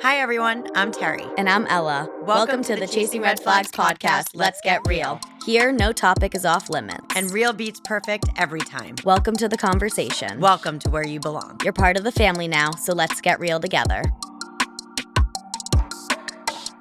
Hi, everyone. I'm Terry. And I'm Ella. Welcome to the Chasing Red Flags podcast. Let's get real. Here, no topic is off limits. And real beats perfect every time. Welcome to the conversation. Welcome to where you belong. You're part of the family now, so let's get real together.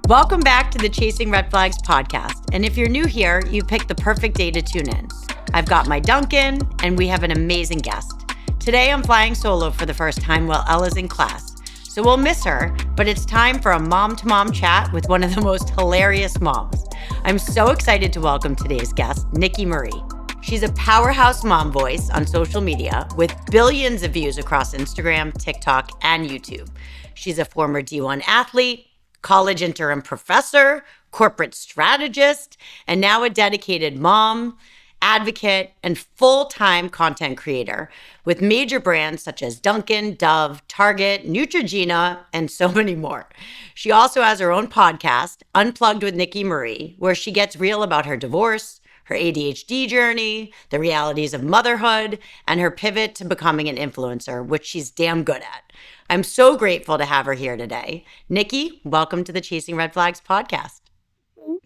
Welcome back to the Chasing Red Flags podcast. And if you're new here, you picked the perfect day to tune in. I've got my Dunkin, and we have an amazing guest. Today, I'm flying solo for the first time while Ella's in class. So we'll miss her, but it's time for a mom-to-mom chat with one of the most hilarious moms. I'm so excited to welcome today's guest, Nicki Marie. She's a powerhouse mom voice on social media with billions of views across Instagram, TikTok, and YouTube. She's a former D1 athlete, college interim professor, corporate strategist, and now a dedicated mom, advocate, and full-time content creator with major brands such as Dunkin, Dove, Target, Neutrogena, and so many more. She also has her own podcast, Unplugged with Nicki Marie, where she gets real about her divorce, her ADHD journey, the realities of motherhood, and her pivot to becoming an influencer, which she's damn good at. I'm so grateful to have her here today. Nicki, welcome to the Chasing Red Flags podcast.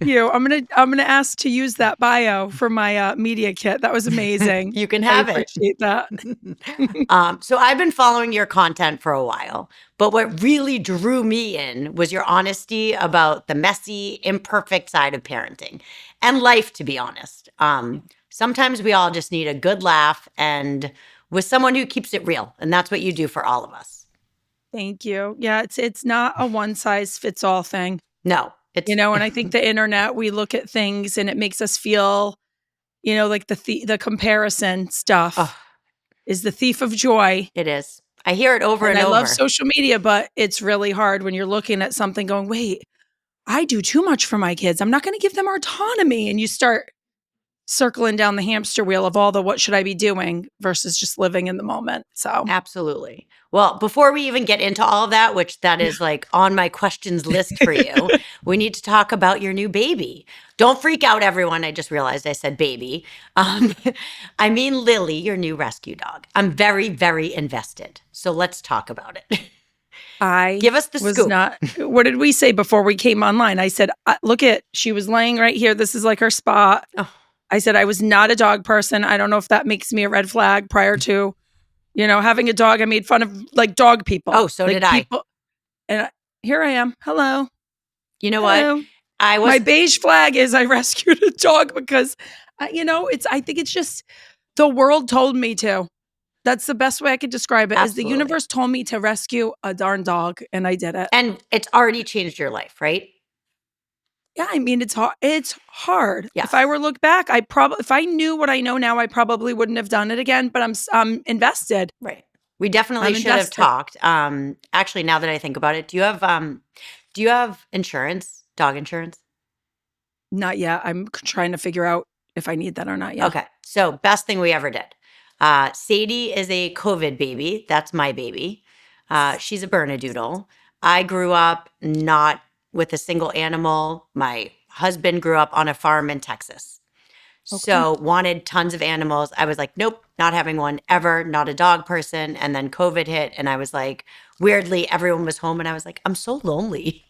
Thank you. I'm gonna ask to use that bio for my media kit. That was amazing. You can have I appreciate that. So I've been following your content for a while, but what really drew me in was your honesty about the messy, imperfect side of parenting and life, to be honest. Sometimes we all just need a good laugh and with someone who keeps it real, and that's what you do for all of us. Thank you. Yeah, it's not a one size fits all thing. No. And I think the internet, we look at things and it makes us feel, like the comparison stuff is the thief of joy. It is. I hear it over and over. I love social media, but it's really hard when you're looking at something going, wait, I do too much for my kids. I'm not going to give them autonomy. And you start circling down the hamster wheel of all the what should I be doing versus just living in the moment. So absolutely. Well, before we even get into all of that, which that is like on my questions list for you, we need to talk about your new baby. Don't freak out, everyone. I just realized I said baby. I mean Lily, your new rescue dog. I'm very, very invested. So let's talk about it. Give us the scoop. What did we say before we came online? I said, look she was laying right here. This is like her spot. Oh. I said I was not a dog person. I don't know if that makes me a red flag prior to, having a dog. I made fun of like dog people. Oh, so did I. And here I am. Hello. You know what? My beige flag is I rescued a dog because, I think it's just the world told me to. That's the best way I could describe it. Absolutely. Is the universe told me to rescue a darn dog and I did it. And it's already changed your life, right? Yeah, I mean, it's hard. It's hard. Yes. If I were to look back, if I knew what I know now, I probably wouldn't have done it again. But I'm invested. Right. We definitely should have talked. Actually, now that I think about it, do you have insurance, dog insurance? Not yet. I'm trying to figure out if I need that or not yet. Okay. So best thing we ever did. Sadie is a COVID baby. That's my baby. She's a Bernedoodle. I grew up not with a single animal. My husband grew up on a farm in Texas. Okay. So wanted tons of animals. I was like, nope, not having one ever, not a dog person. And then COVID hit and I was like, weirdly, everyone was home and I was like, I'm so lonely.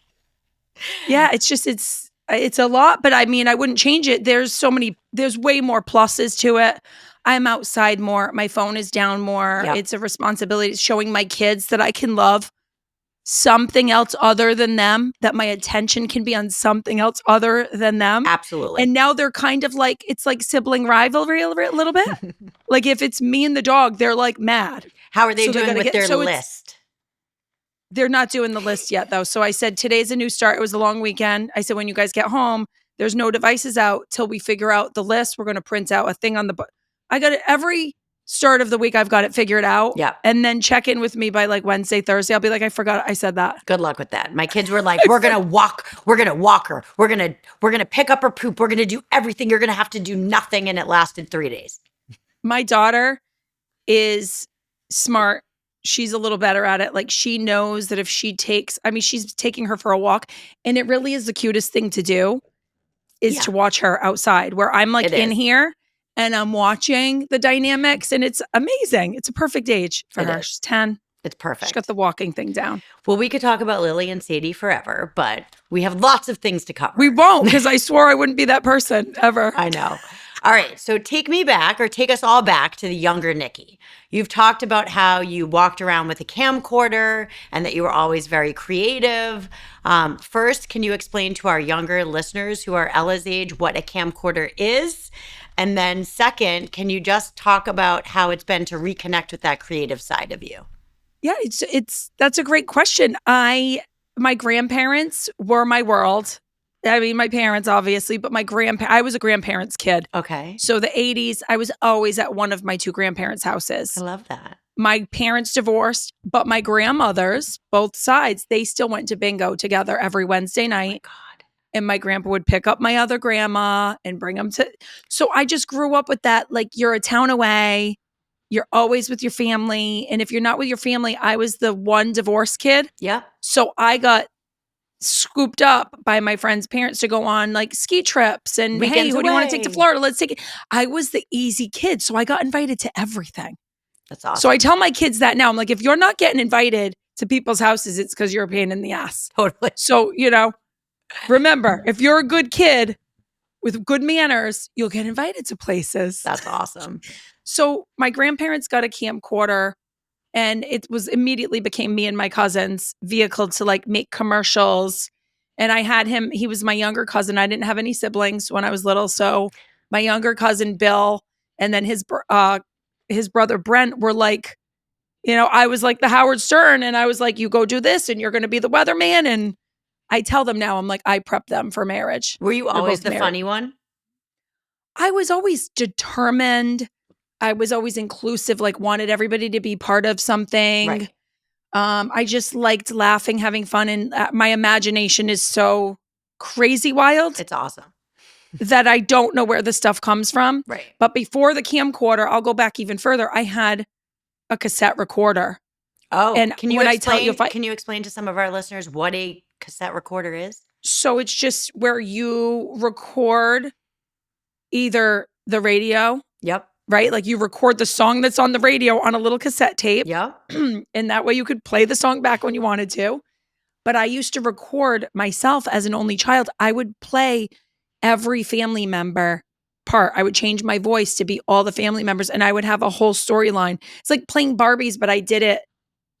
Yeah, it's a lot, but I mean, I wouldn't change it. There's way more pluses to it. I'm outside more. My phone is down more. Yep. It's a responsibility. It's showing my kids that I can love something else other than them, that my attention can be on something else other than them. Absolutely. And now they're kind of like, it's like sibling rivalry a little bit. Like if it's me and the dog, they're like mad. How are they doing with their list? They're not doing the list yet though. So I said, today's a new start. It was a long weekend. I said, when you guys get home, there's no devices out till we figure out the list. We're going to print out a thing on I got it every start of the week. I've got it figured out. Yeah. And then check in with me by like Wednesday, Thursday. I'll be like, I forgot I said that. Good luck with that. My kids were like, we're going to walk her. We're going to pick up her poop. We're going to do everything. You're going to have to do nothing. And it lasted 3 days. My daughter is smart. She's a little better at it. Like she knows that if she's taking her for a walk and it really is the cutest thing to do is to watch her outside where I'm like in here. And I'm watching the dynamics and it's amazing. It's a perfect age for her. She's 10. It's perfect. She got the walking thing down. Well, we could talk about Lily and Sadie forever, but we have lots of things to cover. We won't, because I swore I wouldn't be that person ever. I know. All right. So take us all back to the younger Nicki. You've talked about how you walked around with a camcorder and that you were always very creative. First, can you explain to our younger listeners who are Ella's age what a camcorder is? And then second, can you just talk about how it's been to reconnect with that creative side of you? Yeah, that's a great question. My grandparents were my world. I mean, my parents, obviously, but I was a grandparents' kid. Okay. So the 80s, I was always at one of my two grandparents' houses. I love that. My parents divorced, but my grandmothers, both sides, they still went to bingo together every Wednesday night. Oh my God. And my grandpa would pick up my other grandma and bring them to. So I just grew up with that. Like, you're a town away. You're always with your family. And if you're not with your family, I was the one divorced kid. Yep. So I got scooped up by my friends' parents to go on like ski trips and Weekends hey, who do you want to take to away. Florida? Let's take it. I was the easy kid. So I got invited to everything. That's awesome. So I tell my kids that now. I'm like, if you're not getting invited to people's houses, it's because you're a pain in the ass. Totally. So, remember, if you're a good kid with good manners, you'll get invited to places. That's awesome. So my grandparents got a camcorder, and it was immediately became me and my cousin's vehicle to like make commercials. And I had him, he was my younger cousin. I didn't have any siblings when I was little. So my younger cousin, Bill, and then his brother, Brent, were like, I was like the Howard Stern, and I was like, you go do this and you're going to be the weatherman. And I tell them now, I'm like, I prep them for marriage. Were you always the funny one? I was always determined. I was always inclusive, like wanted everybody to be part of something. Right. I just liked laughing, having fun. And my imagination is so crazy wild. It's awesome. That I don't know where the stuff comes from. Right. But before the camcorder, I'll go back even further. I had a cassette recorder. Oh, and can you explain to some of our listeners what a cassette recorder is? So it's just where you record either the radio. Yep. Right? Like you record the song that's on the radio on a little cassette tape. Yep. And that way you could play the song back when you wanted to. But I used to record myself as an only child. I would play every family member part. I would change my voice to be all the family members, and I would have a whole storyline. It's like playing Barbies, but I did it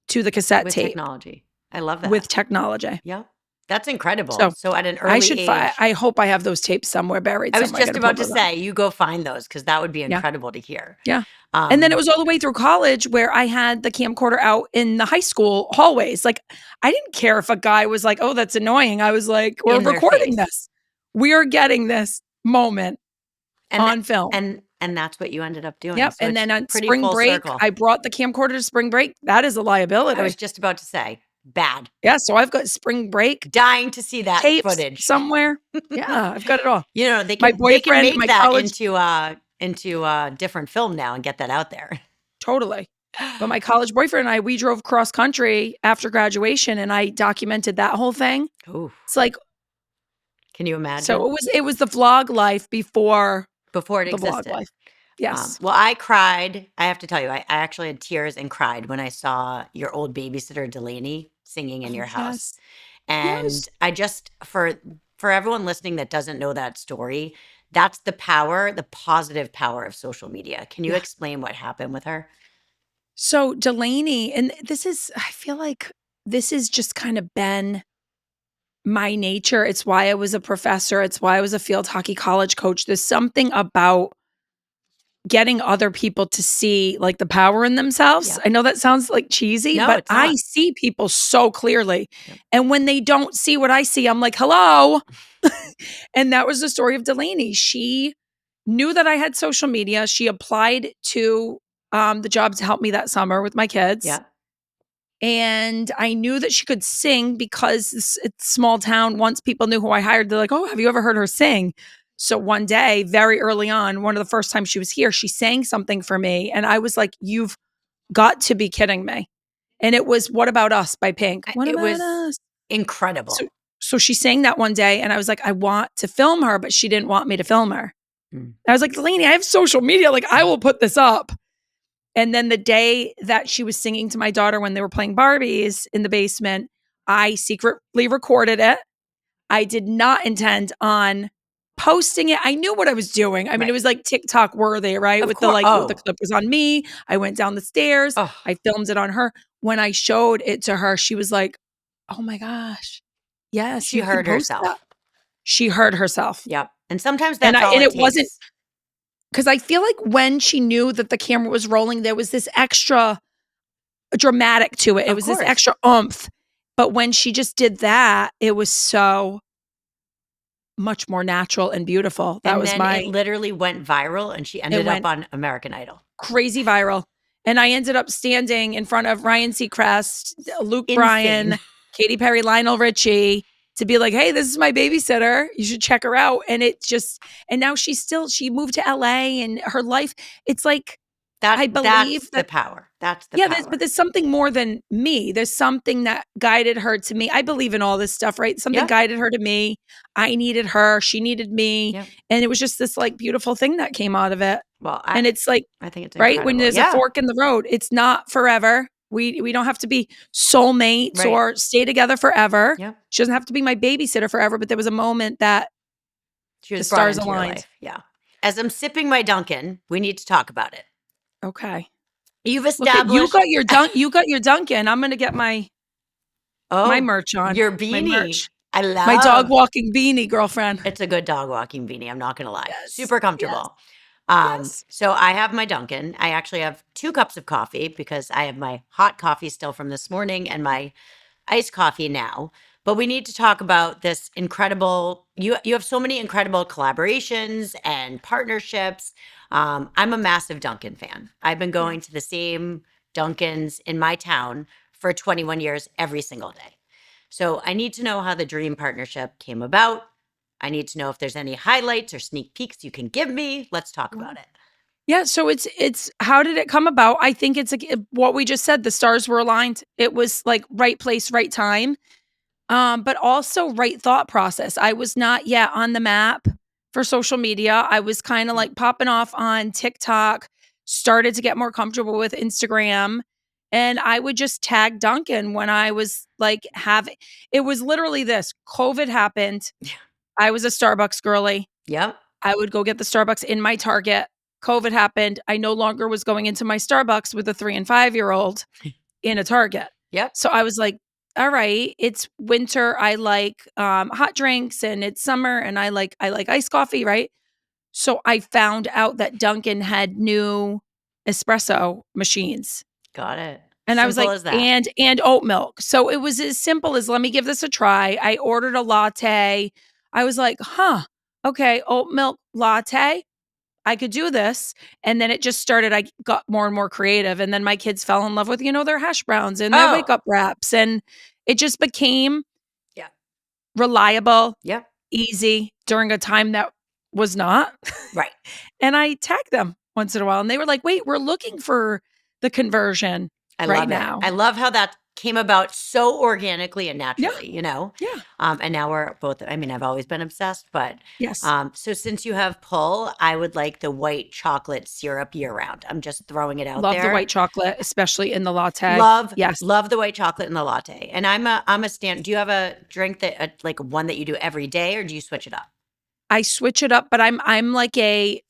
to the cassette with tape. Technology. I love that. With technology. Yep. That's incredible. So at an early age. I hope I have those tapes somewhere buried. I was just about to say, you go find those because that would be incredible to hear. Yeah. And then it was all the way through college where I had the camcorder out in the high school hallways. Like, I didn't care if a guy was like, oh, that's annoying. I was like, we're recording this. We are getting this moment on film. And that's what you ended up doing. Yep. So and then on spring break, circle. I brought the camcorder to spring break. That is a liability. I was just about to say, bad. Yeah. So I've got spring break. Dying to see that footage. Somewhere. Yeah. I've got it all. They can make that into a different film now and get that out there. Totally. But my college boyfriend and I, we drove cross country after graduation, and I documented that whole thing. Ooh. It's like, can you imagine? So it was the vlog life before it existed. Vlog life. Yes. Well, I cried. I have to tell you, I actually had tears and cried when I saw your old babysitter Delaney singing in your house. And I just, for everyone listening that doesn't know that story, that's the positive power of social media. Can you explain what happened with her? So Delaney, and I feel like this has just kind of been my nature. It's why I was a professor. It's why I was a field hockey college coach. There's something about getting other people to see like the power in themselves. Yeah. I know that sounds like cheesy, but I see people so clearly. Yep. And when they don't see what I see, I'm like, hello. And that was the story of Delaney. She knew that I had social media. She applied to the job to help me that summer with my kids. Yeah. And I knew that she could sing because it's a small town. Once people knew who I hired, they're like, oh, have you ever heard her sing? So one day, very early on, one of the first times she was here, she sang something for me. And I was like, you've got to be kidding me. And it was What About Us by Pink. What it about was us? Incredible. So she sang that one day, and I was like, I want to film her, but she didn't want me to film her. I was like, Delaney, I have social media. Like, I will put this up. And then the day that she was singing to my daughter when they were playing Barbies in the basement, I secretly recorded it. I did not intend on posting it. I knew what I was doing. I mean, it was like TikTok worthy, right? With the clip was on me. I went down the stairs. Oh. I filmed it on her. When I showed it to her, she was like, "Oh my gosh. Yes, She you can heard post herself. that." She heard herself. Yep. And sometimes that's all and it it wasn't takes. because I feel like when she knew that the camera was rolling, there was this extra dramatic to it. It Of was this course. extra oomph. But when she just did that, it was so much more natural and beautiful. That And was then it literally went viral and she ended up on American Idol. Crazy viral. And I ended up standing in front of Ryan Seacrest, Luke Insane. Bryan, Katy Perry, Lionel Richie to be like, "Hey, this is my babysitter. You should check her out." And and now she moved to LA and her life. It's like, I believe that's the power. That's the yeah, power. but there's something more than me. There's something that guided her to me. I believe in all this stuff, right? Something guided her to me. I needed her. She needed me. Yep. And it was just this like beautiful thing that came out of it. Well, and it's like, I think it's right, incredible. when there's a fork in the road, it's not forever. We don't have to be soulmates or stay together forever. Yep. She doesn't have to be my babysitter forever. But there was a moment that she was the stars brought into aligned. your life. Yeah. As I'm sipping my Dunkin', we need to talk about it. Okay. You've established you got your Dunkin'. I'm gonna get my merch on. Your beanie. My merch. I love my dog walking beanie, girlfriend. It's a good dog walking beanie. I'm not gonna lie. Yes. Super comfortable. Yes. So I have my Dunkin'. I actually have 2 cups of coffee because I have my hot coffee still from this morning and my iced coffee now. But we need to talk about this incredible, you have so many incredible collaborations and partnerships. I'm a massive Dunkin' fan. I've been going to the same Dunkins in my town for 21 years every single day. So I need to know how the dream partnership came about. I need to know if there's any highlights or sneak peeks you can give me. Let's talk about it. Yeah, so it's how did it come about? I think it's what we just said. The stars were aligned. It was like right place, right time. But also right thought process. I was not yet on the map for social media. I was kind of like popping off on TikTok, started to get more comfortable with Instagram. And I would just tag Dunkin' when I was like it was literally this. COVID happened. I was a Starbucks girly. Yep. I would go get the Starbucks in my Target. COVID happened. I no longer was going into my Starbucks with a 3 and 5-year-old in a Target. Yep. So I was like, all right, it's winter. I like hot drinks, and it's summer, and I like iced coffee, right? So I found out that Dunkin' had new espresso machines. Got it. And simple I was like, as that. and oat milk. So it was as simple as, let me give this a try. I ordered a latte. I was like, okay, oat milk latte. I could do this. And then it just started. I got more and more creative. And then my kids fell in love with, their hash browns and their wake up wraps. And it just became reliable, easy during a time that was not. Right. And I tagged them once in a while. And they were like, wait, we're looking for the conversion now. I love how that came about so organically and naturally, Yeah. And now we're both, I've always been obsessed, but yes. So since you have pull, I would like the white chocolate syrup year round. I'm just throwing it out there. Love the white chocolate, especially in the latte. Love the white chocolate in the latte. And I'm a stand. Do you have a drink that like one that you do every day, or do you switch it up? I switch it up, but I'm like a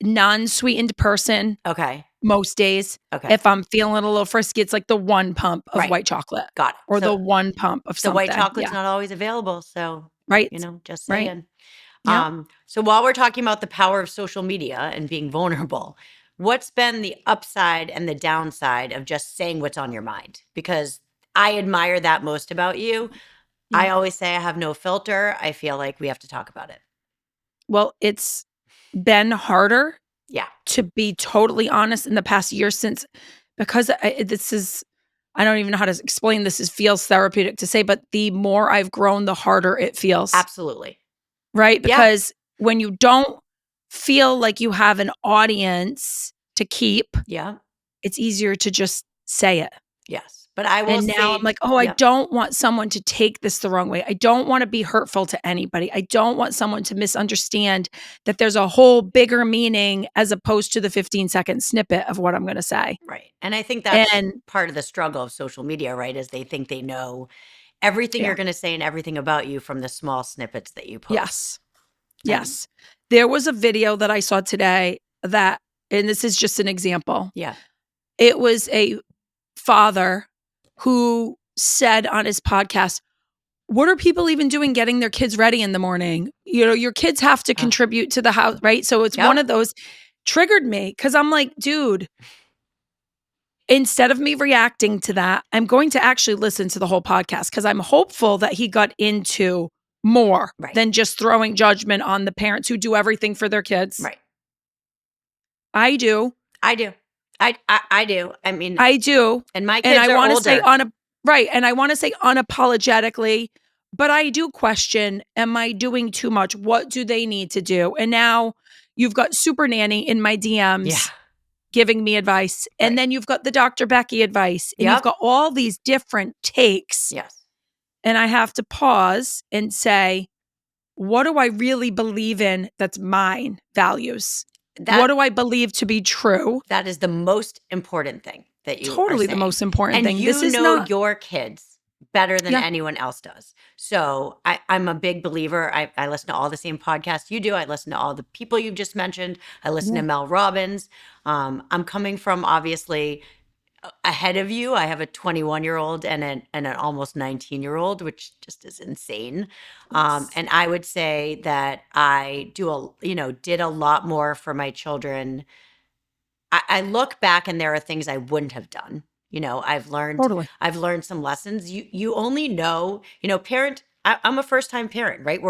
non-sweetened person. Okay. Most days. Okay. If I'm feeling a little frisky, it's like the one pump of white chocolate. Got it. Or the one pump of something. The white chocolate's not always available. So, just saying. Right. So while we're talking about the power of social media and being vulnerable, what's been the upside and the downside of just saying what's on your mind? Because I admire that most about you. Yeah. I always say I have no filter. I feel like we have to talk about it. Well, it's been harder. Yeah. To be totally honest, in the past year because I don't even know how to explain this. It feels therapeutic to say, but the more I've grown, the harder it feels. Absolutely. Right? Because when you don't feel like you have an audience to keep, it's easier to just say it. Yes. But I will And say, now I'm like, oh, I yep, don't want someone to take this the wrong way. I don't want to be hurtful to anybody. I don't want someone to misunderstand that there's a whole bigger meaning as opposed to the 15-second snippet of what I'm going to say. right. And I think that's And part of the struggle of social media, right? Is they think they know everything yeah, you're going to say and everything about you from the small snippets that you post. yes, yes. There was a video that I saw today that, and this is just an example. Yeah. It was a father who said on his podcast, what are people even doing getting their kids ready in the morning? You know, your kids have to contribute to the house, right? So it's one of those triggered me because I'm like, dude, instead of me reacting to that, I'm going to actually listen to the whole podcast because I'm hopeful that he got into more than just throwing judgment on the parents who do everything for their kids. Right. I do. I do. I do. I mean, I do. And my kids I are want to older. say and I want to say unapologetically, but I do question, am I doing too much? What do they need to do? And now you've got Super Nanny in my DMs giving me advice. And then you've got the Dr. Becky advice. And you've got all these different takes. Yes. And I have to pause and say, what do I really believe in that's mine values? What do I believe to be true? That is the most important thing that you totally are saying. The most important thing. And This is know not your kids better than anyone else does. So I'm a big believer. I listen to all the same podcasts you do. I listen to all the people you've just mentioned. I listen to Mel Robbins. I'm coming from obviously ahead of you. I have a 21-year-old and an almost 19-year-old, which just is insane. And I would say that I did a lot more for my children. I look back and there are things I wouldn't have done. I've learned some lessons. You only know, I'm a first-time parent, right?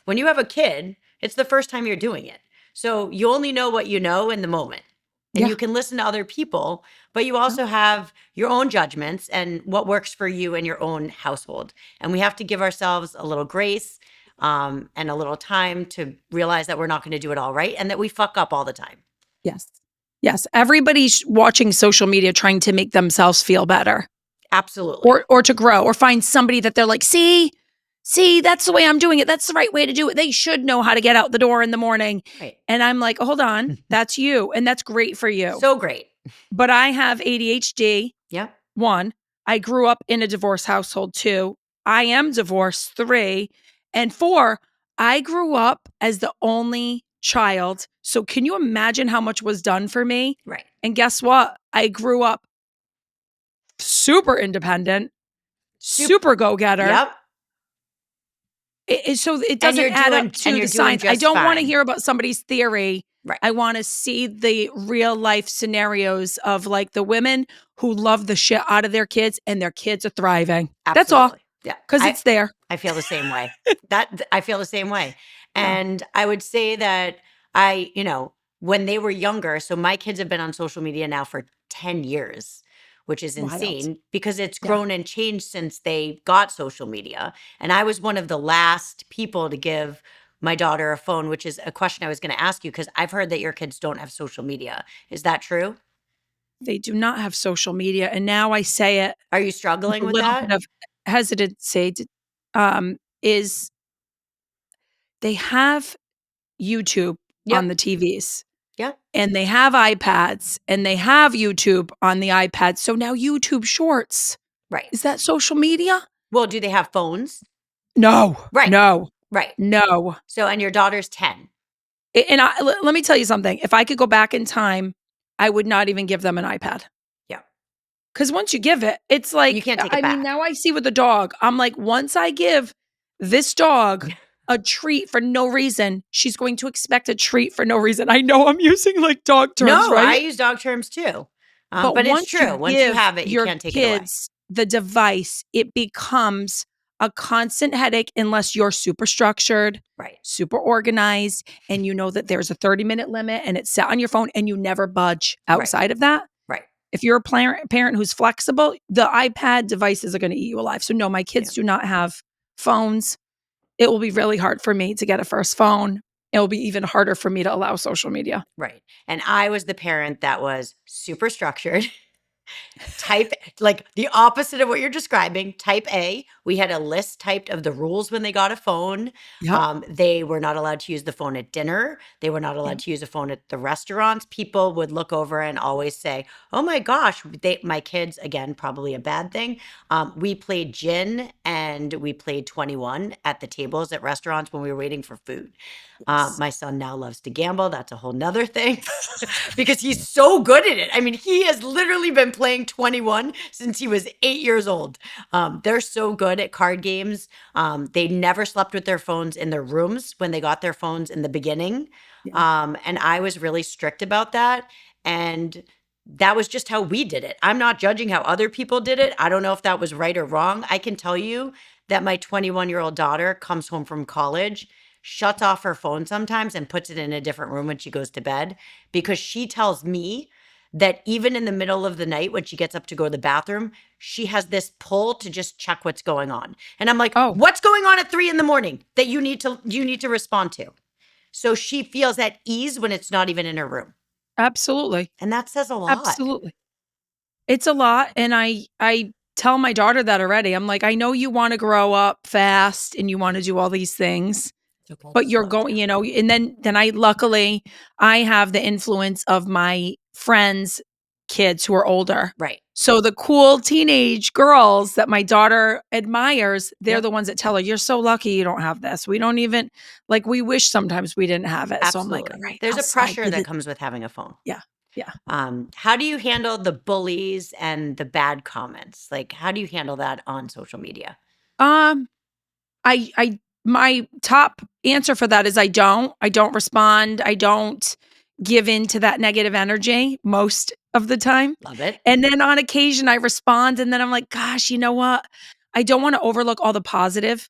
When you have a kid, it's the first time you're doing it. So you only know what you know in the moment. And you can listen to other people, but you also have your own judgments and what works for you and your own household. And we have to give ourselves a little grace and a little time to realize that we're not going to do it all right and that we fuck up all the time. Yes. Yes. Everybody's watching social media trying to make themselves feel better. Absolutely. Or to grow or find somebody that they're like, see, that's the way I'm doing it. That's the right way to do it. They should know how to get out the door in the morning. Right. And I'm like, hold on, that's you. And that's great for you. So great. But I have ADHD. Yep. 1, I grew up in a divorce household. 2, I am divorced. 3, and 4, I grew up as the only child. So can you imagine how much was done for me? Right. And guess what? I grew up super independent, super go-getter. Yep. So it doesn't add up to the science. I don't want to hear about somebody's theory. Right. I want to see the real life scenarios of like the women who love the shit out of their kids and their kids are thriving. Absolutely. That's all. Yeah. Because it's there. I feel the same way. I feel the same way. And I would say that when they were younger, so my kids have been on social media now for 10 years, which is insane because it's grown and changed since they got social media. And I was one of the last people to give my daughter a phone, which is a question I was going to ask you because I've heard that your kids don't have social media. Is that true? They do not have social media. And now I say it. Are you struggling with that? A that? little bit of hesitancy is they have YouTube on the TVs. Yeah. And they have iPads and they have YouTube on the iPad. So now YouTube Shorts. Right. Is that social media? Well, do they have phones? No. Right. No. Right. No. So, and your daughter's 10. And let me tell you something. If I could go back in time, I would not even give them an iPad. Yeah. Because once you give it, it's like, you can't take it back. I mean, now I see with the dog, I'm like, once I give this dog a treat for no reason, she's going to expect a treat for no reason. I know I'm using like dog terms, right? I use dog terms too. But once it's true. Once you have it, you can't take it away. The device, it becomes a constant headache unless you're super structured, right, super organized, and you know that there's a 30-minute limit and it's set on your phone and you never budge outside of that. Right. If you're a parent who's flexible, the iPad devices are going to eat you alive. So no, my kids do not have phones. It will be really hard for me to get a first phone. It will be even harder for me to allow social media. Right. And I was the parent that was super structured. Type, like the opposite of what you're describing. Type A, we had a list typed of the rules when they got a phone. Yep. They were not allowed to use the phone at dinner. They were not allowed Yep. to use a phone at the restaurants. People would look over and always say, oh my gosh, my kids, again, probably a bad thing. We played gin and we played 21 at the tables at restaurants when we were waiting for food. Yes. My son now loves to gamble. That's a whole nother thing because he's so good at it. I mean, he has literally been playing 21 since he was 8 years old. They're so good at card games. They never slept with their phones in their rooms when they got their phones in the beginning. Yeah. And I was really strict about that. And that was just how we did it. I'm not judging how other people did it. I don't know if that was right or wrong. I can tell you that my 21-year-old daughter comes home from college, shuts off her phone sometimes and puts it in a different room when she goes to bed, because she tells me that even in the middle of the night when she gets up to go to the bathroom, she has this pull to just check what's going on. And I'm like, Oh. what's going on at 3 a.m. that you need to respond to? So she feels at ease when it's not even in her room. Absolutely. And that says a lot. Absolutely. It's a lot. And I tell my daughter that already. I'm like, I know you want to grow up fast and you want to do all these things, but you're going, and then luckily I have the influence of my friends' kids who are older. Right. So the cool teenage girls that my daughter admires, they're the ones that tell her, you're so lucky you don't have this. We don't even, like, we wish sometimes we didn't have it. Absolutely. So I'm like, all right. There's a pressure that comes with having a phone. Yeah. Yeah. How do you handle the bullies and the bad comments? Like, how do you handle that on social media? My top answer for that is I don't respond. I don't give in to that negative energy most of the time. Love it. And then on occasion I respond and then I'm like, gosh, you know what? I don't want to overlook all the positive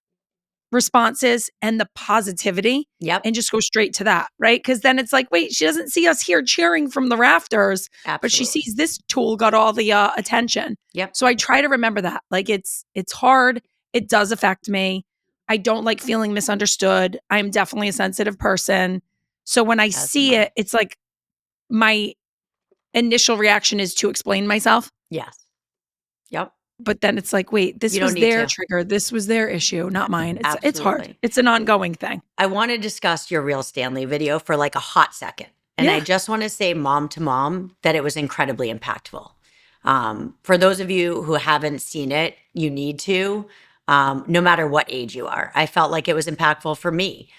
responses and the positivity. Yep. And just go straight to that, right? Because then it's like, wait, she doesn't see us here cheering from the rafters, Absolutely. but she sees this tool got all the attention. Yep. So I try to remember that. Like it's hard. It does affect me. I don't like feeling misunderstood. I'm definitely a sensitive person. So when I see it, it's like my initial reaction is to explain myself. Yes. Yep. But then it's like, wait, this was their trigger. This was their issue, not mine. It's hard. It's an ongoing thing. I want to discuss your real Stanley video for like a hot second. And I just want to say, mom to mom, that it was incredibly impactful. For those of you who haven't seen it, you need to, no matter what age you are. I felt like it was impactful for me.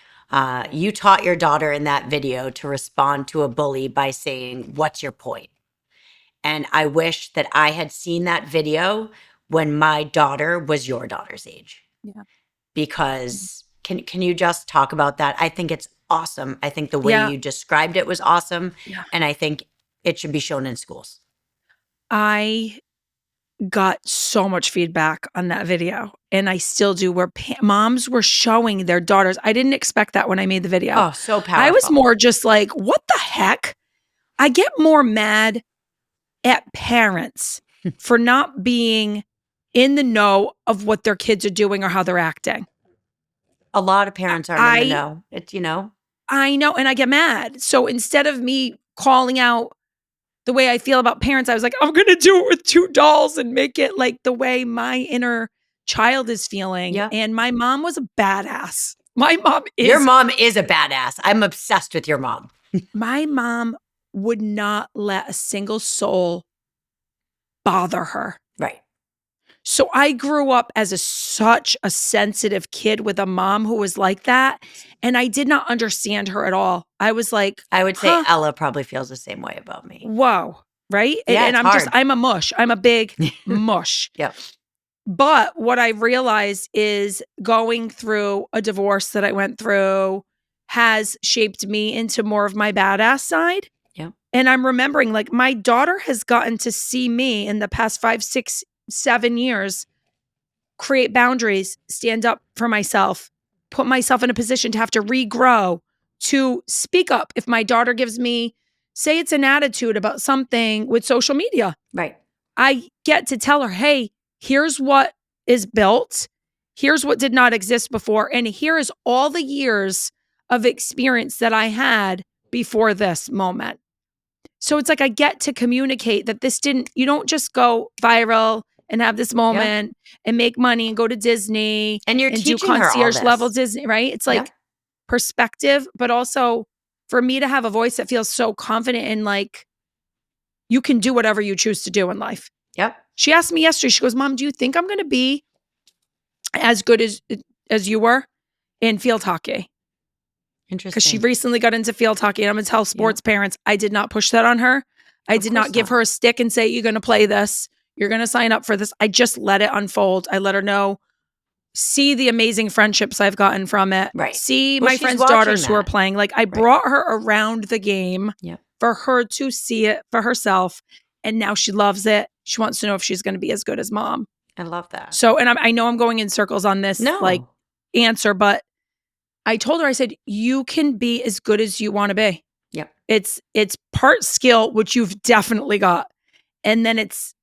You taught your daughter in that video to respond to a bully by saying, what's your point? And I wish that I had seen that video when my daughter was your daughter's age. Yeah. Because can you just talk about that? I think it's awesome. I think the way you described it was awesome. Yeah. And I think it should be shown in schools. I got so much feedback on that video, and I still do, where moms were showing their daughters. I didn't expect that when I made the video. Oh, so powerful. I was more just like, what the heck? I get more mad at parents for not being in the know of what their kids are doing or how they're acting. A lot of parents aren't in the know. It's, I know, and I get mad. So instead of me calling out the way I feel about parents, I was like, I'm going to do it with 2 dolls and make it like the way my inner child is feeling. Yeah. And my mom was a badass. Your mom is a badass. I'm obsessed with your mom. My mom would not let a single soul bother her. Right. So I grew up as such a sensitive kid with a mom who was like that. And I did not understand her at all. I was like, I would say Ella probably feels the same way about me. Whoa. Right. Yeah, and I'm a mush. I'm a big mush. Yep. But what I realized is going through a divorce that I went through has shaped me into more of my badass side. Yeah. And I'm remembering, like, my daughter has gotten to see me in the past 5, 6, 7 years create boundaries, stand up for myself, put myself in a position to have to regrow, to speak up if my daughter gives me, say it's an attitude about something with social media. Right. I get to tell her, hey, here's what is built. Here's what did not exist before. And here is all the years of experience that I had before this moment. So it's like I get to communicate that you don't just go viral and have this moment and make money and go to Disney and you're and do teaching her all concierge this. level Disney, right? It's like perspective, but also for me to have a voice that feels so confident in like, you can do whatever you choose to do in life. Yep. She asked me yesterday, she goes, Mom, do you think I'm going to be as good as you were in field hockey? Interesting. Because she recently got into field hockey. And I'm going to tell sports parents, I did not push that on her. I did not give her a stick and say, you're going to play this. You're going to sign up for this. I just let it unfold. I let her know, see the amazing friendships I've gotten from it. Right. See my friends' daughters who are playing. Like I brought her around the game for her to see it for herself. And now she loves it. She wants to know if she's going to be as good as Mom. I love that. So, and I know I'm going in circles on this like answer, but I told her, I said, you can be as good as you want to be. Yep. It's part skill, which you've definitely got. And then it's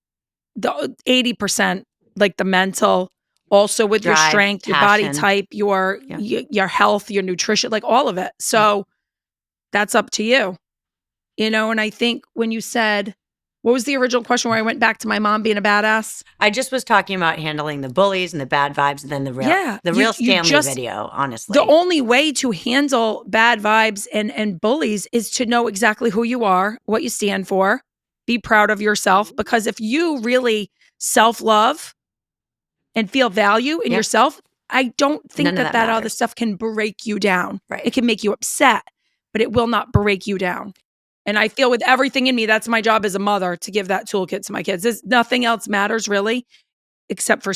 the 80%, like the mental, also with your strength, your body type, your health, your nutrition, like all of it. So that's up to you, and I think when you said, what was the original question where I went back to my mom being a badass? I just was talking about handling the bullies and the bad vibes and then the real Stanley video, honestly. The only way to handle bad vibes and bullies is to know exactly who you are, what you stand for, be proud of yourself. Because if you really self-love and feel value in yourself, I don't think that other stuff can break you down. Right. It can make you upset, but it will not break you down. And I feel with everything in me, that's my job as a mother, to give that toolkit to my kids. Nothing else matters really, except for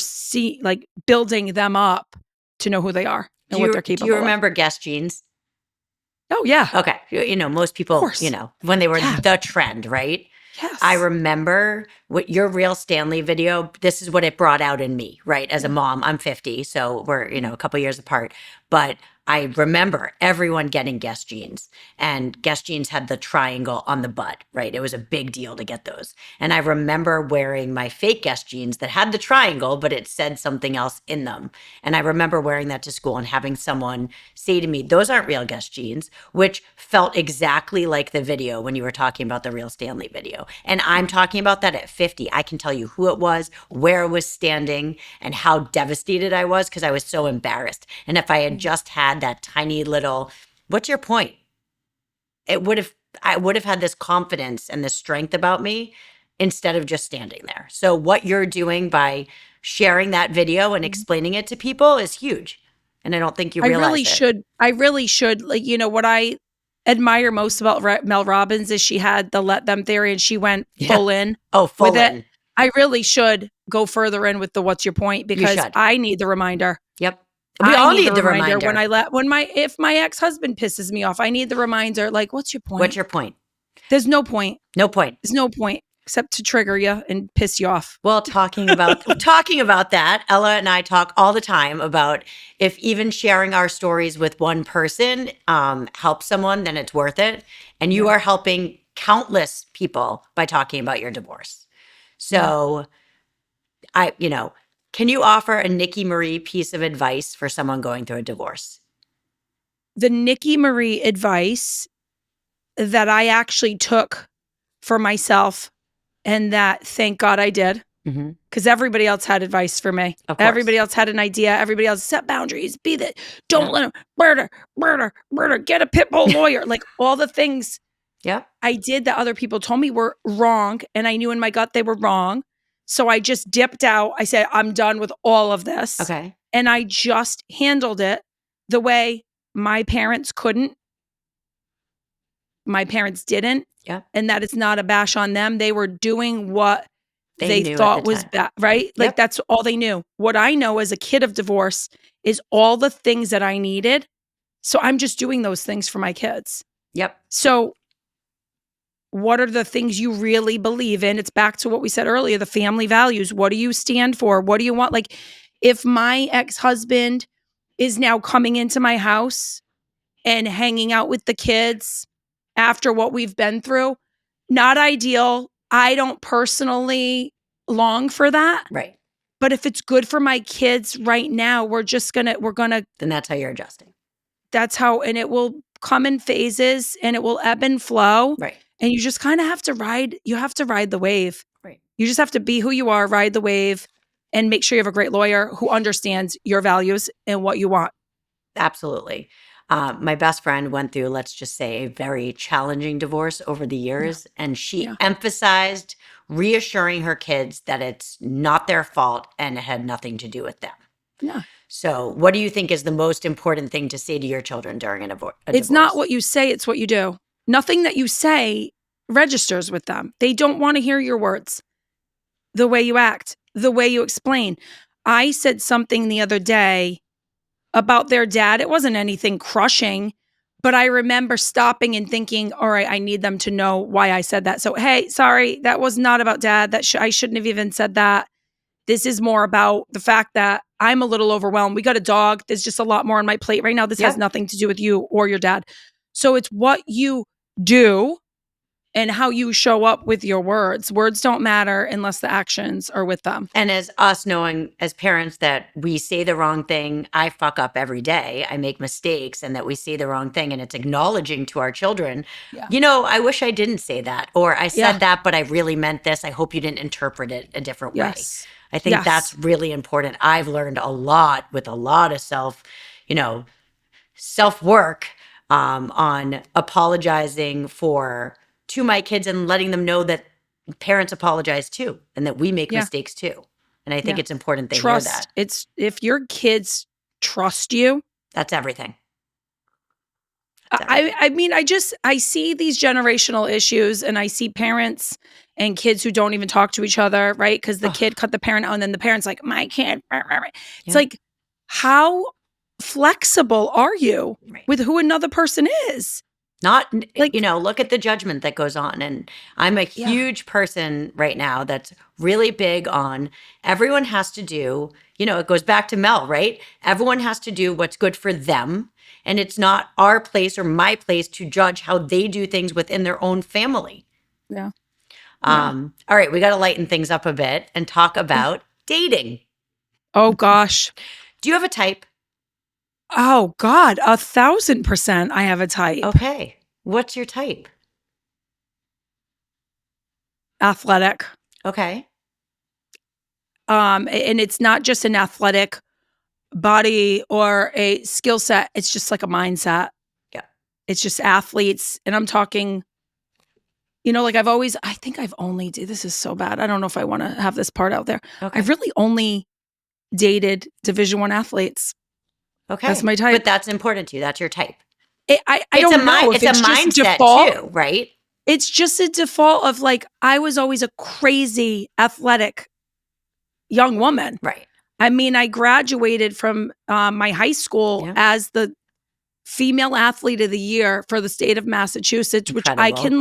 building them up to know who they are and what they're capable of. Do you remember Guess jeans? Oh, yeah. Okay. Most people, when they were the trend, right? Yes. I remember what your real Stanley video, this is what it brought out in me, right? As a mom, I'm 50, so we're, a couple years apart. But I remember everyone getting Guess jeans, and Guess jeans had the triangle on the butt, right? It was a big deal to get those. And I remember wearing my fake Guess jeans that had the triangle, but it said something else in them. And I remember wearing that to school and having someone say to me, those aren't real Guess jeans, which felt exactly like the video when you were talking about the real Stanley video. And I'm talking about that at 50. I can tell you who it was, where it was standing, and how devastated I was because I was so embarrassed. And if I had just had that tiny little, what's your point? I would have had this confidence and this strength about me instead of just standing there. So what you're doing by sharing that video and explaining it to people is huge. And I don't think you realize it. I really should. Like, what I admire most about Mel Robbins is she had the let them theory and she went full in. Oh, full with in. It. I really should go further in with the what's your point, because I need the reminder. Yep. We all need the reminder. If my ex-husband pisses me off, I need the reminder. Like, what's your point? What's your point? There's no point. No point. There's no point except to trigger you and piss you off. Well, talking about that, Ella and I talk all the time about if even sharing our stories with one person helps someone, then it's worth it. And you are helping countless people by talking about your divorce. So can you offer a Nicki Marie piece of advice for someone going through a divorce? The Nicki Marie advice that I actually took for myself, and that thank God I did, because everybody else had advice for me. Everybody else had an idea. Everybody else set boundaries. Be that. Don't let him murder. Get a pit bull lawyer. Like all the things I did that other people told me were wrong, and I knew in my gut they were wrong. So I just dipped out. I said, I'm done with all of this. Okay. And I just handled it the way my parents couldn't. My parents didn't. Yeah. And that is not a bash on them. They were doing what they thought was bad, right? Like that's all they knew. What I know as a kid of divorce is all the things that I needed. So I'm just doing those things for my kids. Yep. So what are the things you really believe in? It's back to what we said earlier, the family values. What do you stand for? What do you want? Like if my ex-husband is now coming into my house and hanging out with the kids after what we've been through, not ideal. I don't personally long for that. Right. But if it's good for my kids right now, we're gonna. Then that's how you're adjusting. That's how, and it will come in phases and it will ebb and flow. Right. And you just kind of have to ride the wave. Right. You just have to be who you are, ride the wave, and make sure you have a great lawyer who understands your values and what you want. Absolutely. My best friend went through, let's just say, a very challenging divorce over the years. And she emphasized reassuring her kids that it's not their fault and it had nothing to do with them. Yeah. So what do you think is the most important thing to say to your children during a divorce? It's not what you say, it's what you do. Nothing that you say registers with them. They don't want to hear your words, the way you act, the way you explain. I said something the other day about their dad. It wasn't anything crushing, but I remember stopping and thinking, all right, I need them to know why I said that. So, hey, sorry, that was not about dad. I shouldn't have even said that. This is more about the fact that I'm a little overwhelmed. We got a dog. There's just a lot more on my plate right now. This has nothing to do with you or your dad. So it's what you do and how you show up with your words. Words don't matter unless the actions are with them. And as us knowing as parents that we say the wrong thing, I fuck up every day, I make mistakes, and that we say the wrong thing, and it's acknowledging to our children, I wish I didn't say that, or I said that, but I really meant this. I hope you didn't interpret it a different way. I think that's really important. I've learned a lot with a lot of self-work on apologizing to my kids and letting them know that parents apologize too, and that we make mistakes too. And I think it's important they hear that. It's if your kids trust you, that's everything. I mean, I see these generational issues, and I see parents and kids who don't even talk to each other, right? Because the kid cut the parent out, and then the parent's like, my kid. It's like, how flexible are you with who another person is? Not, look at the judgment that goes on. And I'm a huge person right now that's really big on everyone has to do, it goes back to Mel, right? Everyone has to do what's good for them. And it's not our place or my place to judge how they do things within their own family. Yeah. All right, we got to lighten things up a bit and talk about dating. Oh, gosh. Do you have a type? Oh, God, 1,000% I have a type. Okay. What's your type? Athletic. Okay. And it's not just an athletic body or a skill set. It's just like a mindset. Yeah. It's just athletes. And I'm talking, I think I've only, this is so bad. I don't know if I want to have this part out there. Okay. I've really only dated Division I athletes. Okay. That's my type. But that's important to you. That's your type. I don't know if it's a just mindset default, too, right? It's just a default of I was always a crazy athletic young woman. Right. I mean, I graduated from my high school as the female athlete of the year for the state of Massachusetts, Incredible. Which I can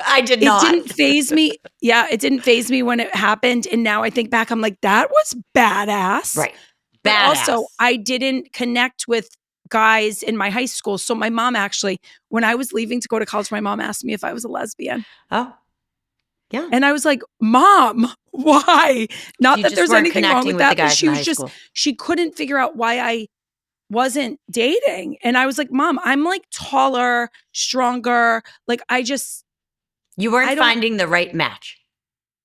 I did not. It didn't faze me. Yeah, it didn't faze me when it happened. And now I think back, I'm like, that was badass. Right. But Badass. also, I didn't connect with guys in my high school. So my mom actually, when I was leaving to go to college, my mom asked me if I was a lesbian. Oh, yeah. And I was like, Mom, why? Not that there's anything wrong with that, but she was she couldn't figure out why I wasn't dating. And I was like, Mom, I'm taller, stronger. You weren't finding the right match.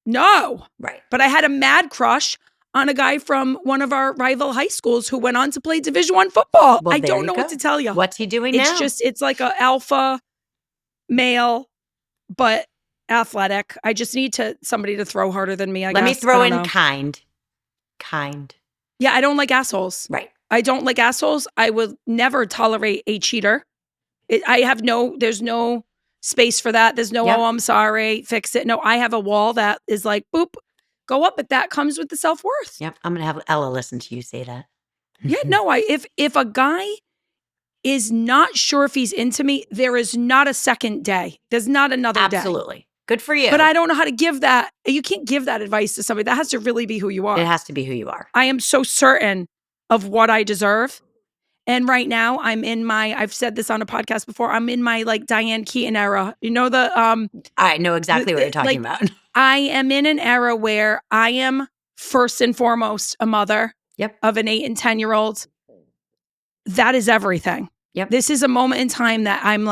No. Right. But I had a mad crush on a guy from one of our rival high schools who went on to play Division I football. Well, I don't know what to tell you. What's he doing now? It's like an alpha male, but athletic. I just need somebody to throw harder than me, I guess. Let me throw in kind. Kind. Yeah, I don't like assholes. Right. I don't like assholes. I will never tolerate a cheater. There's no space for that. There's no, oh, I'm sorry, fix it. No, I have a wall that is boop, go up, but that comes with the self-worth. Yep. I'm going to have Ella listen to you say that. Yeah, no, if a guy is not sure if he's into me, there is not a second day. There's not another day. Absolutely. Good for you. But I don't know how to give that. You can't give that advice to somebody. That has to really be who you are. It has to be who you are. I am so certain of what I deserve. And right now I've said this on a podcast before, I'm in my Diane Keaton era. You know I know exactly what you're talking about. I am in an era where I am first and foremost a mother of an 8 and 10-year-old. That is everything. Yep. This is a moment in time that I'm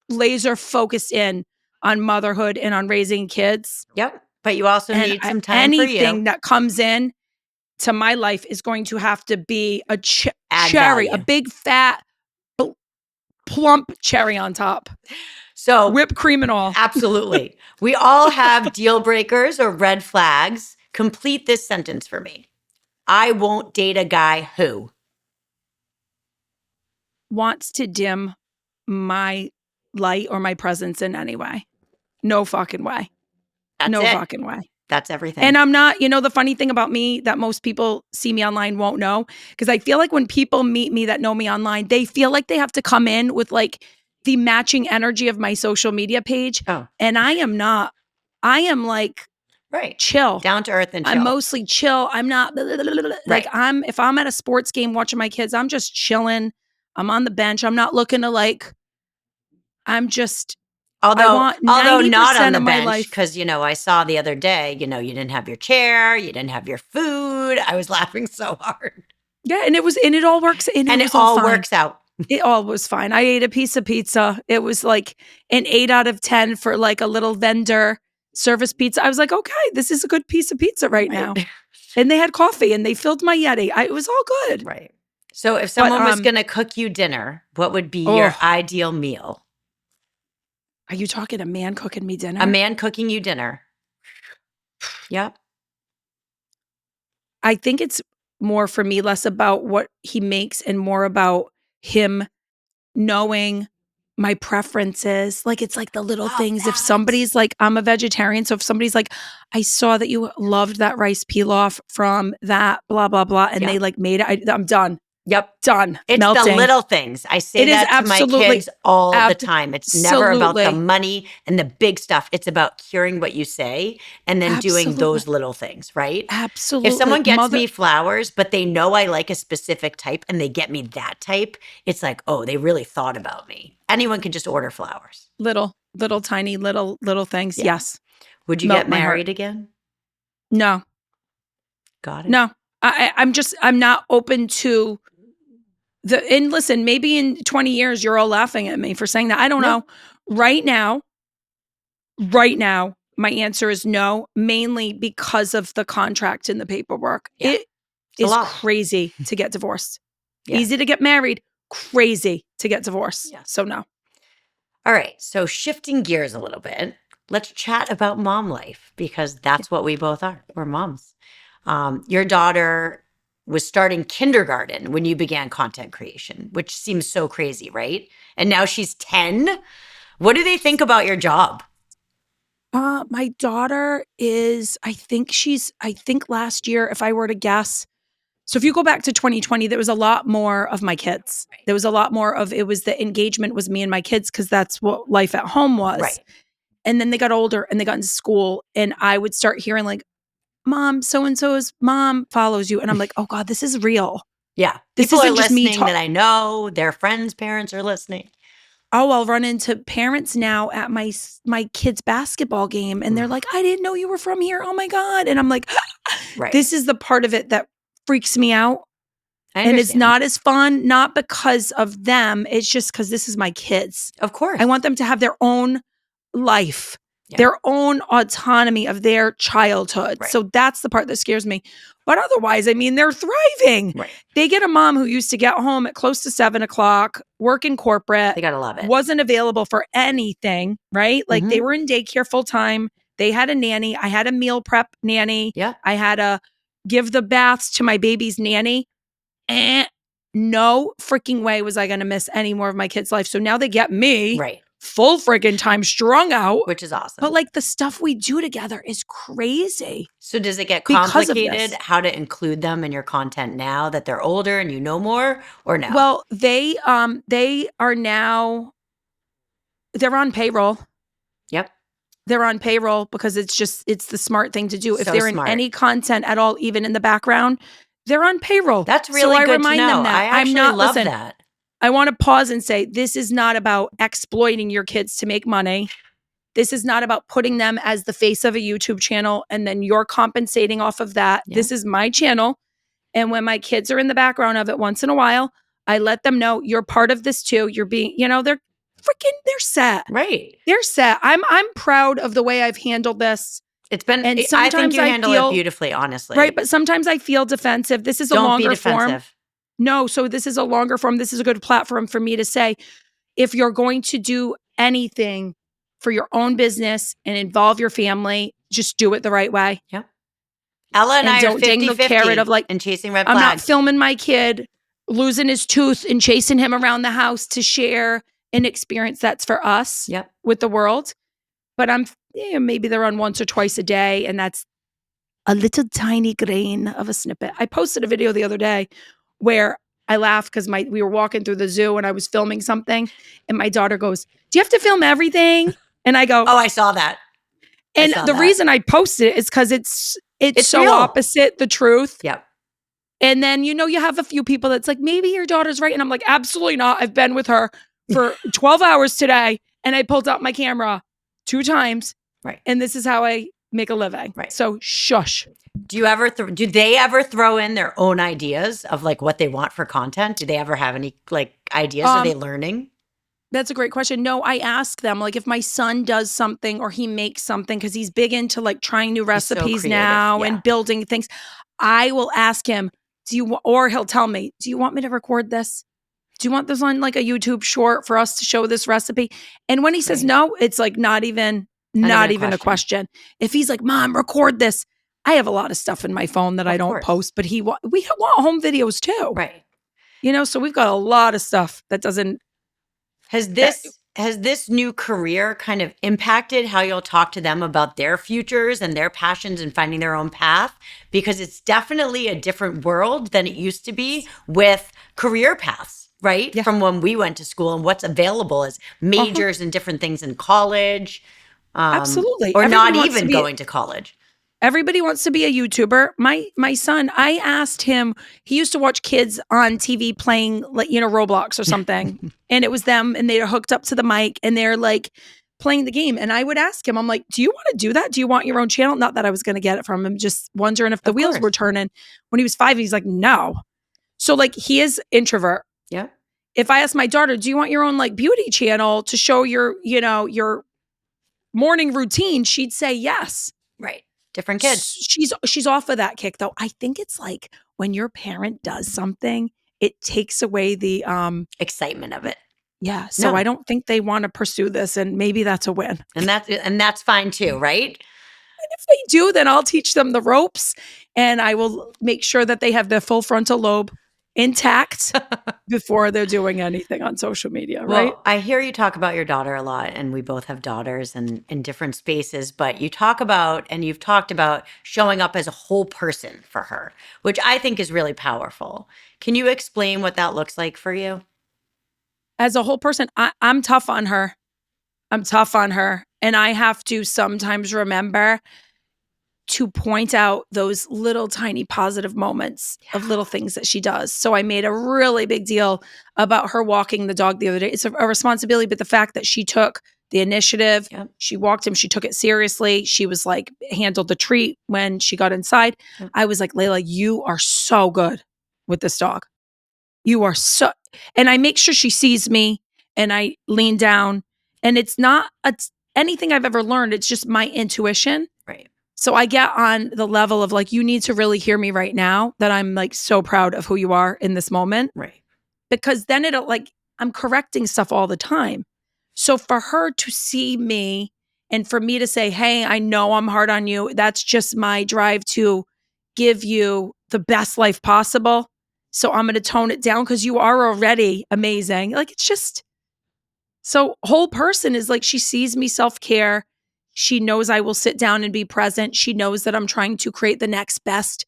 laser focused in on motherhood and on raising kids. Yep. But you also And need some time for you. anything that comes in to my life is going to have to be a Add cherry, value. a big fat plump cherry on top. So whipped cream and all. Absolutely. We all have deal breakers or red flags. Complete this sentence for me. I won't date a guy who wants to dim my light or my presence in any way. No fucking way. That's no it. fucking way. That's everything. And I'm not, the funny thing about me that most people see me online won't know, because I feel like when people meet me that know me online, they feel like they have to come in with like the matching energy of my social media page. Oh. And I am not. I am like chill. Down to earth and chill. I'm mostly chill. I'm not like if I'm at a sports game watching my kids, I'm just chilling. I'm on the bench. I'm not looking to I'm just Although not on the bench, life. because, I saw the other day, you didn't have your chair, you didn't have your food. I was laughing so hard. Yeah, and it all works. And it all works out. It all was fine. I ate a piece of pizza. It was like an 8 out of 10 for like a little vendor service pizza. I was like, okay, this is a good piece of pizza right now. And they had coffee and they filled my Yeti. It was all good. Right. So if someone was going to cook you dinner, what would be your ideal meal? Are you talking a man cooking me dinner? A man cooking you dinner. Yep. I think it's more for me, less about what he makes and more about him knowing my preferences. Like, it's like the little things. If somebody's like, I'm a vegetarian. So if somebody's like, I saw that you loved that rice pilaf from that blah, blah, blah. And they made it. I'm done. Yep. Done. It's melting. The little things. I say that to my kids all the time. It's never about the money and the big stuff. It's about hearing what you say and then doing those little things, right? Absolutely. If someone gets me flowers, but they know I like a specific type and they get me that type, it's like, oh, they really thought about me. Anyone can just order flowers. Little tiny things. Yeah. Yes. Would you get married again? No. Got it. No. I'm not open to and listen, maybe in 20 years, you're all laughing at me for saying that. I don't know. Right now, my answer is no, mainly because of the contract and the paperwork. Yeah. It is crazy to get divorced. Easy to get married, crazy to get divorced. Yeah. So no. All right. So shifting gears a little bit, let's chat about mom life, because that's what we both are. We're moms. Your daughter was starting kindergarten when you began content creation, which seems so crazy, right? And now she's 10. What do they think about your job? My daughter is, I think last year, if I were to guess, so if you go back to 2020, there was a lot more of my kids. Right. There was a lot more of, it was the engagement was me and my kids, because that's what life at home was. Right. And then they got older and they got into school, and I would start hearing like, Mom, so-and-so's mom follows you. And I'm like, oh God, this is real. Yeah. People are listening that I know. Their friends' parents are listening. Oh, I'll run into parents now at my kids' basketball game. And they're like, I didn't know you were from here. Oh my God. And I'm like, This is the part of it that freaks me out. And it's not as fun, not because of them. It's just because this is my kids. Of course. I want them to have their own life. Their own autonomy of their childhood. Right. So that's the part that scares me. But otherwise, I mean, they're thriving. Right. They get a mom who used to get home at close to 7:00, work in corporate. They gotta love it. Wasn't available for anything, right? Like they were in daycare full time. They had a nanny. I had a meal prep nanny. Yeah. I had to give the baths to my baby's nanny. No freaking way was I going to miss any more of my kid's life. So now they get me. Right. Full friggin' time, strung out. Which is awesome. But like the stuff we do together is crazy. So does it get complicated how to include them in your content now that they're older and you know more, or no? Well, they are now, they're on payroll. Yep. They're on payroll because it's the smart thing to do. If they're in any content at all, even in the background, they're on payroll. That's really good to know. I actually love that. I want to pause and say, this is not about exploiting your kids to make money. This is not about putting them as the face of a YouTube channel and then you're compensating off of that. Yeah. This is my channel. And when my kids are in the background of it once in a while, I let them know you're part of this too. You're being, freaking, they're set. Right. They're set. I'm proud of the way I've handled this. It's been, And I think sometimes you I handle feel it beautifully, honestly. right, but sometimes I feel defensive. This is a Don't be longer form. defensive. No, so this is a longer form. This is a good platform for me to say, if you're going to do anything for your own business and involve your family, just do it the right way. Yep. Ella and I are don't dang the 50-50 carrot of like, in chasing red I'm not flags. filming my kid losing his tooth and chasing him around the house to share an experience that's for us Yep. with the world. But maybe they're on once or twice a day, and that's a little tiny grain of a snippet. I posted a video the other day where I laughed because we were walking through the zoo and I was filming something, and my daughter goes, "Do you have to film everything?" And I go, Oh, I saw that. and the reason I posted it is because it's so real. opposite the truth. Yep. And then, you have a few people that's like, maybe your daughter's right. And I'm like, absolutely not. I've been with her for 12 hours today. And I pulled out my camera 2 times. Right. And this is how I make a living. Right. So shush. Do they ever throw in their own ideas of like what they want for content? Do they ever have any like ideas? Are they learning? That's a great question. No, I ask them, like, if my son does something or he makes something, because he's big into like trying new recipes now and building things, I will ask him, or he'll tell me, do you want me to record this? Do you want this on like a YouTube short for us to show this recipe? And when he says no, it's like not even a question. If he's like, Mom, record this. I have a lot of stuff in my phone that I don't post, but we want home videos too. Right. So we've got a lot of stuff that doesn't. Has this new career kind of impacted how you'll talk to them about their futures and their passions and finding their own path? Because it's definitely a different world than it used to be with career paths, right? Yeah. From when we went to school and what's available as majors and different things in college. Absolutely. Or not even going to college. Everybody wants to be a YouTuber. My son, I asked him, he used to watch kids on TV playing like, Roblox or something. And it was them and they're hooked up to the mic and they're like playing the game. And I would ask him, I'm like, do you want to do that? Do you want your own channel? Not that I was going to get it from him, just wondering if the wheels were turning. When he was 5, he's like, no. So like he is introvert. Yeah. If I asked my daughter, do you want your own like beauty channel to show your morning routine? She'd say yes. Right. Different kids. She's off of that kick though. I think it's like when your parent does something, it takes away the excitement of it. Yeah. So I don't think they want to pursue this, and maybe that's a win. And that's fine too, right? And if they do, then I'll teach them the ropes and I will make sure that they have their full frontal lobe intact before they're doing anything on social media, right? Well, I hear you talk about your daughter a lot, and we both have daughters and in different spaces, but you talk about, and you've talked about showing up as a whole person for her, which I think is really powerful. Can you explain what that looks like for you? As a whole person, I'm tough on her. And I have to sometimes remember to point out those little tiny positive moments of little things that she does. So I made a really big deal about her walking the dog the other day. It's a responsibility, but the fact that she took the initiative, she walked him, she took it seriously. She was like, handled the treat when she got inside. I was like, Layla, you are so good with this dog. You are so, and I make sure she sees me and I lean down, and it's not anything I've ever learned. It's just my intuition. Right. So I get on the level of like, you need to really hear me right now, that I'm like so proud of who you are in this moment. Right. Because then it'll like, I'm correcting stuff all the time. So for her to see me and for me to say, hey, I know I'm hard on you. That's just my drive to give you the best life possible. So I'm going to tone it down because you are already amazing. Like it's just, so whole person is like, she sees me self-care. She knows I will sit down and be present. She knows that I'm trying to create the next best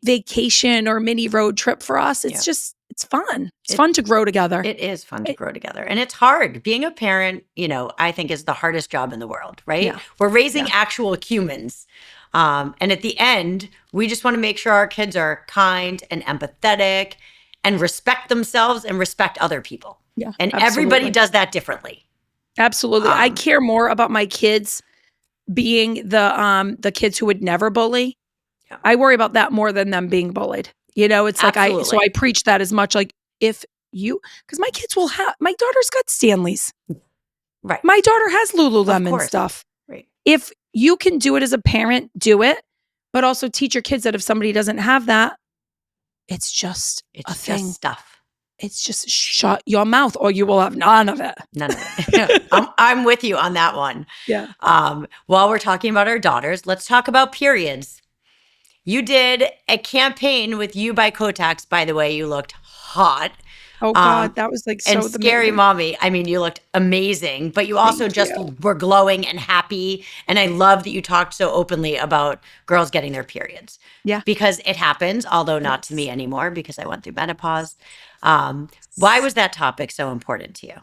vacation or mini road trip for us. It's just, it's fun. It's fun to grow together. It is fun to grow together. And it's hard. Being a parent, I think is the hardest job in the world, right? Yeah. We're raising actual humans. And at the end, we just want to make sure our kids are kind and empathetic and respect themselves and respect other people. Yeah, and everybody does that differently. Absolutely. I care more about my kids being the kids who would never bully. Yeah. I worry about that more than them being bullied. It's like so I preach that as much like if you, because my kids will have, my daughter's got Stanleys. Right. My daughter has Of Lululemon course. stuff. Right. If you can do it as a parent, do it. But also teach your kids that if somebody doesn't have that, it's just a thing. Just stuff. It's just shut your mouth or you will have none of it. None of it. I'm with you on that one. Yeah. While we're talking about our daughters, let's talk about periods. You did a campaign with You by Kotex, by the way. You looked hot. Oh God, that was like so and Scary amazing. Mommy. I mean, you looked amazing, but you also were glowing and happy. And I love that you talked so openly about girls getting their periods. Yeah. Because it happens, although not to me anymore because I went through menopause. Why was that topic so important to you?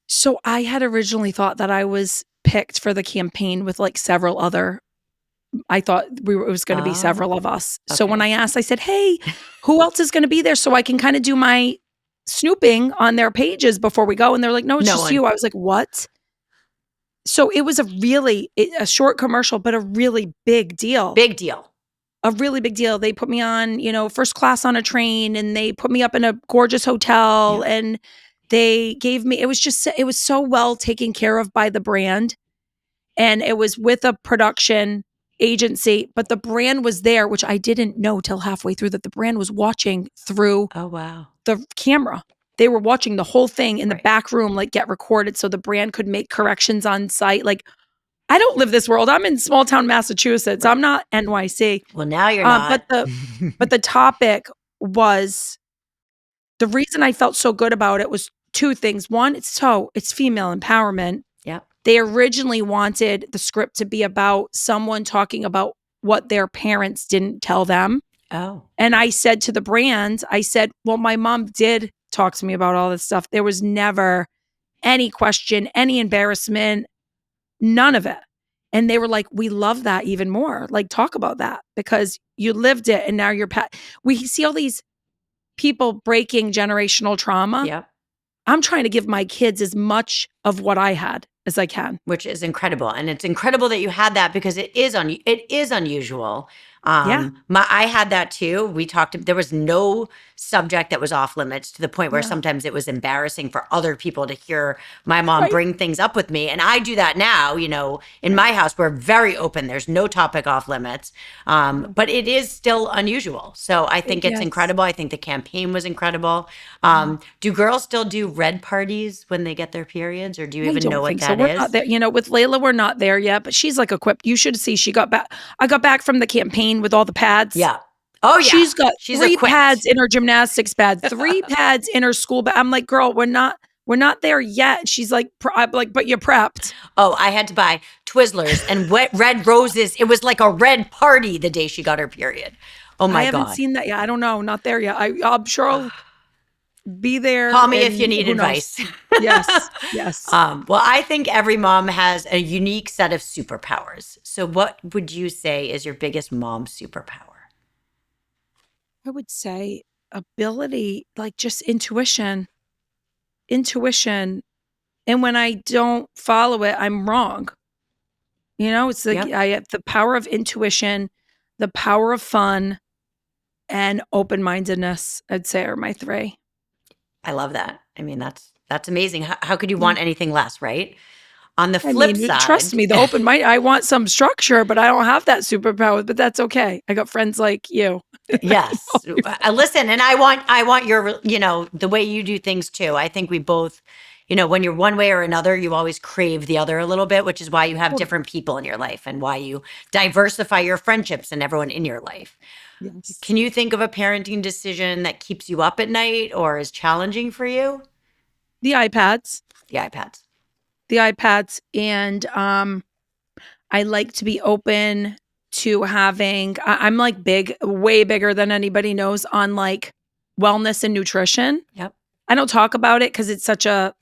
So I had originally thought that I was picked for the campaign with like several other. I thought it was going to be several of us. Okay. So when I asked, I said, hey, who else is going to be there so I can kind of do my snooping on their pages before we go? And they're like, no, it's just you. I was like, what? So it was a short commercial, but a really big deal. Big deal. A really big deal. They put me on, first class on a train and they put me up in a gorgeous hotel and they gave me, it was so well taken care of by the brand. And it was with a production agency, but the brand was there, which I didn't know till halfway through, that the brand was watching through the camera. They were watching the whole thing in the back room, like get recorded so the brand could make corrections on site. Like, I don't live this world. I'm in small town Massachusetts. I'm not NYC. Well, now you're not. But the topic was, the reason I felt so good about it was two things. One, it's female empowerment. Yeah. They originally wanted the script to be about someone talking about what their parents didn't tell them. Oh. And I said to the brand, well, my mom did talk to me about all this stuff. There was never any question, any embarrassment, none of it. And they were like, we love that even more. Like, talk about that because you lived it and now you're we see all these people breaking generational trauma. Yep. I'm trying to give my kids as much of what I had as I can. Which is incredible. And it's incredible that you had that because it is unusual. I had that too. There was no subject that was off limits to the point where sometimes it was embarrassing for other people to hear my mom bring things up with me. And I do that now, in my house, we're very open. There's no topic off limits. But it is still unusual. So I think it's incredible. I think the campaign was incredible. Do girls still do red parties when they get their periods, or do you even know what that is? We're not there. With Layla, we're not there yet, but she's like equipped. You should see, I got back from the campaign with all the pads. Yeah. Oh, yeah. She's got three equipped. pads in her gymnastics bag, 3 pads in her school bag. I'm like, girl, we're not there yet. She's like, I'm like, but you're prepped. Oh, I had to buy Twizzlers and wet red roses. It was like a red party the day she got her period. Oh my God. I haven't seen that yet. I don't know. Not there yet. I'm sure I'll be there. Call me if you need advice. Yes. Well, I think every mom has a unique set of superpowers. So what would you say is your biggest mom superpower? I would say ability, like just intuition. And when I don't follow it, I'm wrong. It's like I have the power of intuition, the power of fun, and open-mindedness, I'd say, are my 3. I love that. I mean, that's amazing. How could you want anything less, right? On the flip side, trust me, the open mind. I want some structure, but I don't have that superpower. But that's okay. I got friends like you. Yes, listen, and I want your, the way you do things too. I think we both, when you're one way or another, you always crave the other a little bit, which is why you have different people in your life and why you diversify your friendships and everyone in your life. Yes. Can you think of a parenting decision that keeps you up at night or is challenging for you? The iPads. And I like to be open to having, I'm like way bigger than anybody knows on like wellness and nutrition. Yep. I don't talk about it because it's a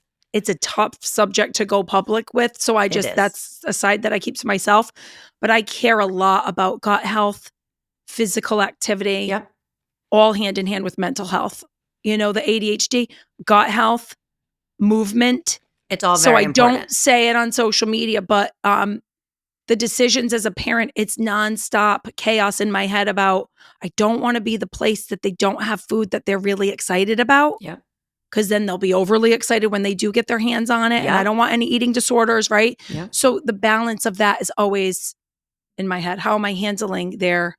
tough subject to go public with. So that's a side that I keep to myself. But I care a lot about gut health, physical activity, all hand in hand with mental health. The ADHD, gut health, movement. It's all very important. So I don't say it on social media, but the decisions as a parent, it's nonstop chaos in my head about, I don't want to be the place that they don't have food that they're really excited about. Yep. because then they'll be overly excited when they do get their hands on it. And I don't want any eating disorders, right? Yeah. So the balance of that is always in my head. How am I handling their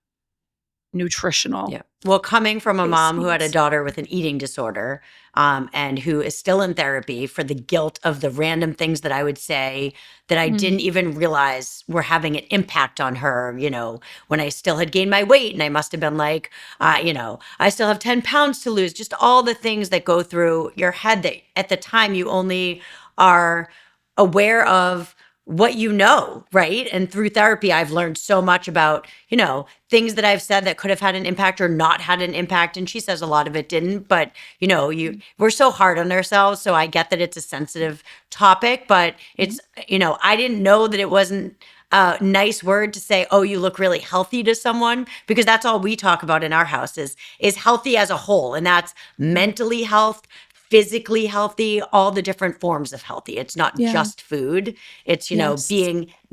nutritional? Yeah. Well, coming from a mom who had a needs. daughter with an eating disorder, and who is still in therapy for the guilt of the random things that I would say that I didn't even realize were having an impact on her, when I still had gained my weight and I must have been like, I still have 10 pounds to lose, just all the things that go through your head that at the time you only are aware of what you know, right? And through therapy, I've learned so much about, things that I've said that could have had an impact or not had an impact. And she says a lot of it didn't, but we're so hard on ourselves. So I get that it's a sensitive topic, but it's, I didn't know that it wasn't a nice word to say, oh, you look really healthy to someone, because that's all we talk about in our house is healthy as a whole. And that's mentally health, physically healthy, all the different forms of healthy. It's not just food. It's,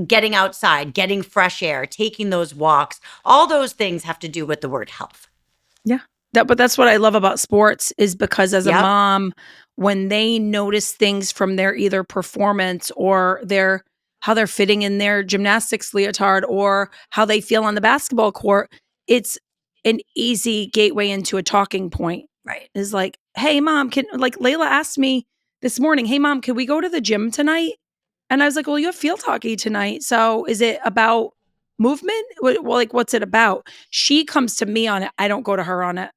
getting outside, getting fresh air, taking those walks. All those things have to do with the word health. Yeah. But that's what I love about sports is because as a mom, when they notice things from their either performance or how they're fitting in their gymnastics leotard or how they feel on the basketball court, it's an easy gateway into a talking point. Right. Is like, hey, mom, Layla asked me this morning, hey, mom, can we go to the gym tonight? And I was like, well, you have field hockey tonight. So is it about movement? Well, what's it about? She comes to me on it. I don't go to her on it.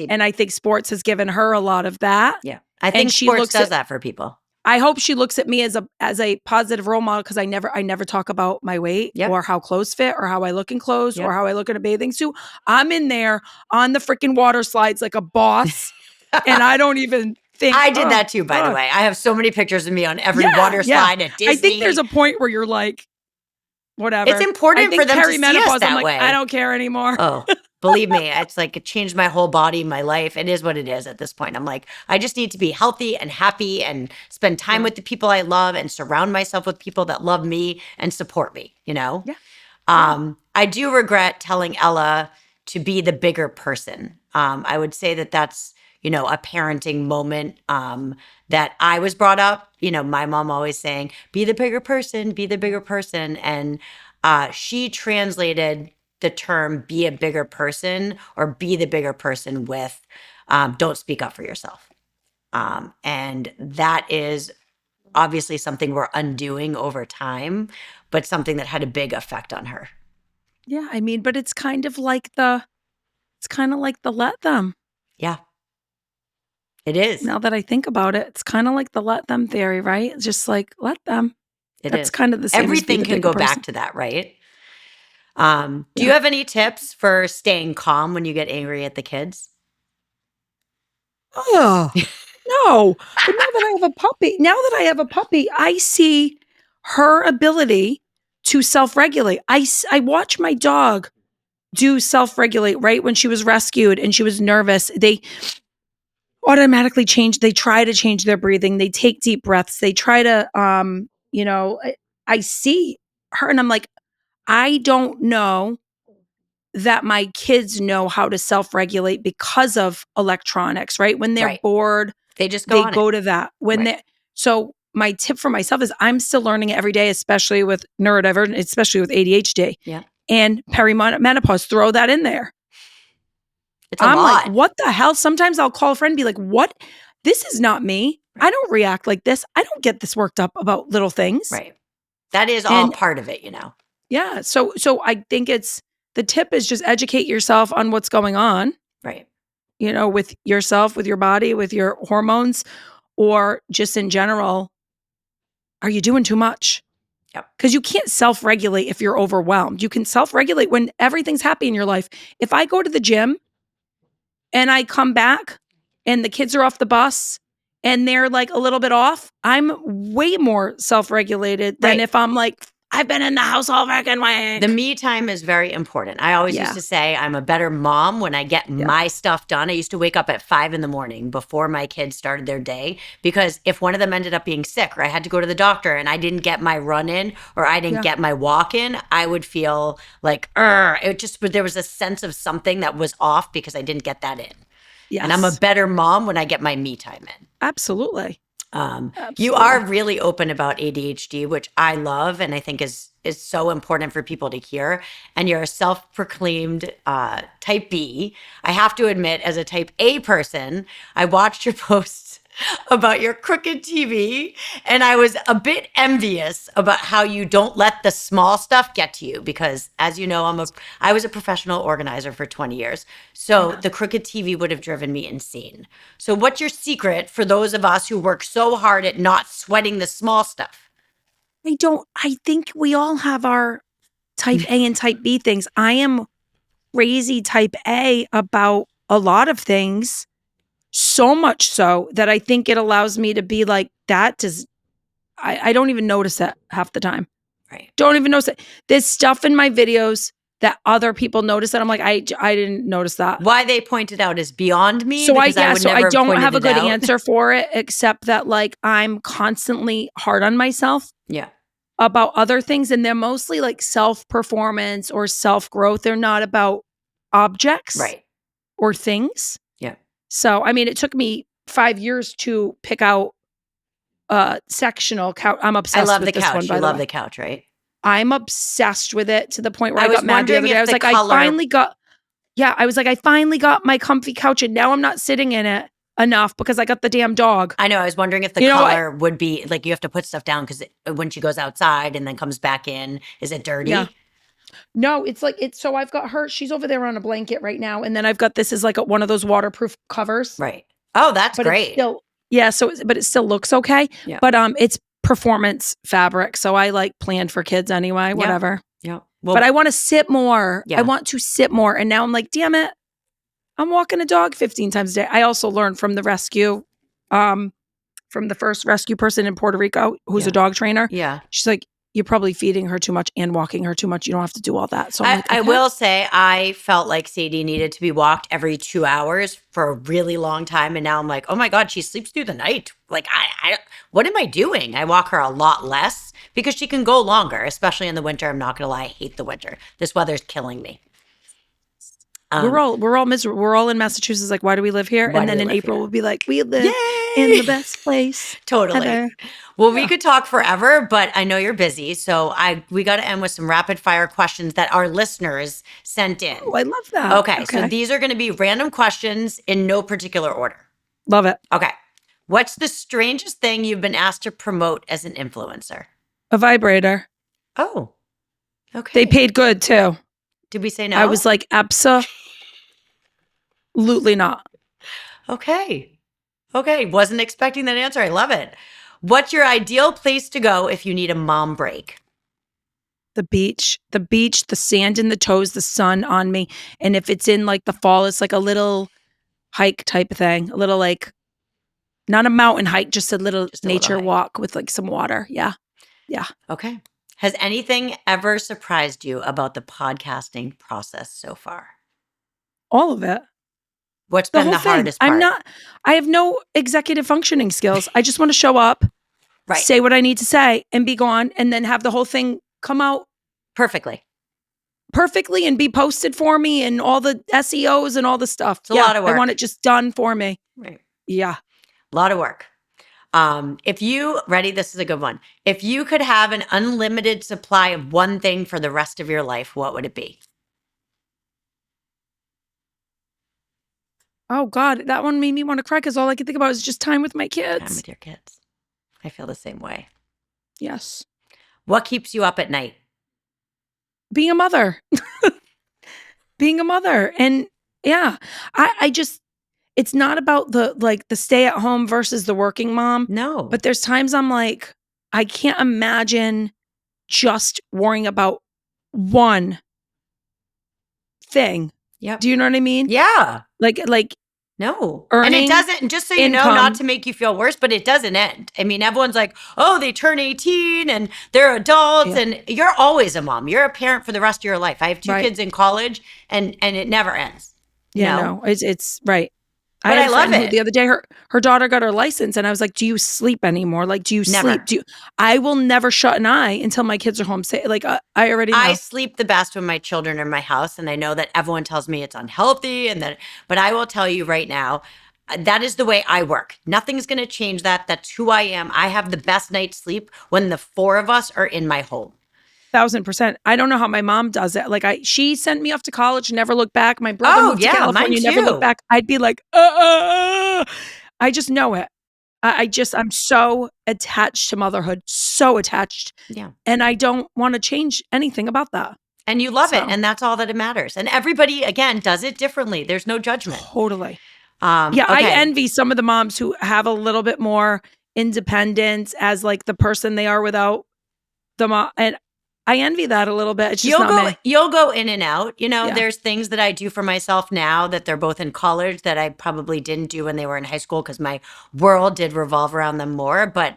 And I think sports has given her a lot of that. Yeah. I think sports does that for people. I hope she looks at me as a positive role model because I never talk about my weight or how clothes fit or how I look in clothes or how I look in a bathing suit. I'm in there on the freaking water slides like a boss and I don't even think. I did that too, by the way. I have so many pictures of me on every water slide at Disney. I think there's a point where you're like, whatever. It's important for them to see us that way. I don't care anymore. Oh, believe me, it's like it changed my whole body, my life. It is what it is at this point. I'm like, I just need to be healthy and happy and spend time with the people I love and surround myself with people that love me and support me, Yeah. I do regret telling Ella to be the bigger person. I would say that that's, a parenting moment that I was brought up, my mom always saying, be the bigger person, be the bigger person. And she translated the term be a bigger person or be the bigger person with don't speak up for yourself. And that is obviously something we're undoing over time, but something that had a big effect on her. Yeah, I mean, but it's kind of like the let them. Yeah. It is. Now that I think about it, it's kind of like the let them theory, right? It's just like, let them. That's kind of the same. Everything can go back to that, right? Do you have any tips for staying calm when you get angry at the kids? Oh, no. But now that I have a puppy, I see her ability to self-regulate. I watch my dog do self-regulate right when she was rescued and she was nervous. They automatically change. They try to change their breathing. They take deep breaths. They try to, I see her and I'm like, I don't know that my kids know how to self-regulate because of electronics, right? When they're bored, they just go to that. So my tip for myself is I'm still learning it every day, especially with neurodivergent, especially with ADHD. Yeah. And perimenopause, throw that in there. I'm like, what the hell? Sometimes I'll call a friend and be like, what? This is not me. Right. I don't react like this. I don't get this worked up about little things. Right. That is all part of it, Yeah. So I think the tip is just educate yourself on what's going on. Right. With yourself, with your body, with your hormones, or just in general, are you doing too much? Yep. Because you can't self-regulate if you're overwhelmed. You can self-regulate when everything's happy in your life. If I go to the gym and I come back and the kids are off the bus and they're like a little bit off, I'm way more self-regulated than if I'm like, I've been in the house all freaking week. The me time is very important. I always used to say I'm a better mom when I get my stuff done. I used to wake up at 5 a.m. before my kids started their day, because if one of them ended up being sick or I had to go to the doctor and I didn't get my run in or I didn't get my walk in, I would feel like, there was a sense of something that was off because I didn't get that in. Yes. And I'm a better mom when I get my me time in. Absolutely. You are really open about ADHD, which I love and I think is so important for people to hear. And you're a self-proclaimed type B. I have to admit, as a type A person, I watched your posts about your crooked TV, and I was a bit envious about how you don't let the small stuff get to you because, as you know, I was a professional organizer for 20 years. So the crooked TV would have driven me insane. So what's your secret for those of us who work so hard at not sweating the small stuff? I think we all have our type A and type B things. I am crazy type A about a lot of things. So much so that I think it allows me to be like, I don't even notice it half the time. Right. Don't even notice it. There's stuff in my videos that other people notice that I'm like, I didn't notice that. Why they point it out is beyond me. So I don't have a good out. answer for it, except that like I'm constantly hard on myself. Yeah. About other things. And they're mostly like self-performance or self-growth. They're not about objects. Right. Or things. Yeah. So, I mean, it took me 5 years to pick out sectional couch. I'm obsessed with this one, by the way. You love the couch, right? I'm obsessed with it to the point where I got mad the other day. I was like, I finally got my comfy couch and now I'm not sitting in it enough because I got the damn dog. I know. I was wondering if the color would be like you have to put stuff down because when she goes outside and then comes back in, is it dirty? Yeah. No, so I've got her, she's over there on a blanket right now. And then I've got this is like one of those waterproof covers. Right. Oh, that's great. But it still looks okay. Yeah. But it's performance fabric. So I like planned for kids anyway, whatever. Yeah. Well, but I want to sit more. Yeah. I want to sit more. And now I'm like, damn it. I'm walking a dog 15 times a day. I also learned from the rescue, from the first rescue person in Puerto Rico, who's a dog trainer. Yeah. She's like, you're probably feeding her too much and walking her too much. You don't have to do all that. So I'm like, okay. I will say I felt like Sadie needed to be walked every 2 hours for a really long time. And now I'm like, oh my God, she sleeps through the night. Like, what am I doing? I walk her a lot less because she can go longer, especially in the winter. I'm not going to lie. I hate the winter. This weather's killing me. We're all miserable. We're all in Massachusetts. Like, why do we live here? And then in April, we'll be like, we live in the best place. Totally. Ever. Well, we could talk forever, but I know you're busy. So we got to end with some rapid fire questions that our listeners sent in. Oh, I love that. Okay. So these are going to be random questions in no particular order. Love it. Okay. What's the strangest thing you've been asked to promote as an influencer? A vibrator. Oh, okay. They paid good too. Did we say no? I was like, absolutely not. Okay. Wasn't expecting that answer. I love it. What's your ideal place to go if you need a mom break? The beach, the sand in the toes, the sun on me. And if it's in like the fall, it's like a little hike type of thing. A little like, not a mountain hike, just a little nature walk with like some water. Yeah. Yeah. Okay. Has anything ever surprised you about the podcasting process so far? All of it. What's been the hardest part? I have no executive functioning skills. I just want to show up, say what I need to say and be gone and then have the whole thing come out perfectly and be posted for me and all the SEOs and all the stuff. It's a lot of work. I want it just done for me. Right. Yeah. A lot of work. This is a good one. If you could have an unlimited supply of one thing for the rest of your life, what would it be? Oh God, that one made me want to cry because all I could think about is just time with my kids. Time with your kids. I feel the same way. Yes. What keeps you up at night? Being a mother. And yeah, I just, it's not about the stay at home versus the working mom. No. But there's times I'm like, I can't imagine just worrying about one thing. Yep. Do you know what I mean? Yeah. Like no. And it doesn't, just so you know, not to make you feel worse, but it doesn't end. I mean, everyone's like, oh, they turn 18 and they're adults and you're always a mom. You're a parent for the rest of your life. I have two kids in college and it never ends. Yeah, no, it's right. But I love it. The other day, her daughter got her license, and I was like, "Do you sleep anymore? Like, do you Never. sleep? I will never shut an eye until my kids are home. Like, I already know. I sleep the best when my children are in my house, and I know that everyone tells me it's unhealthy, but I will tell you right now, that is the way I work. Nothing's going to change that. That's who I am. I have the best night's sleep when the 4 of us are in my home. 1,000%. I don't know how my mom does it. Like she sent me off to college, never looked back. My brother moved to California, never looked back. I'd be like, I just know it. I'm so attached to motherhood, so attached. Yeah. And I don't want to change anything about that. And you love it. And that's all that matters. And everybody, again, does it differently. There's no judgment. Totally. Okay. I envy some of the moms who have a little bit more independence as like the person they are without the mom. And I envy that a little bit. It's just not me. You'll go in and out. There's things that I do for myself now that they're both in college that I probably didn't do when they were in high school because my world did revolve around them more. But,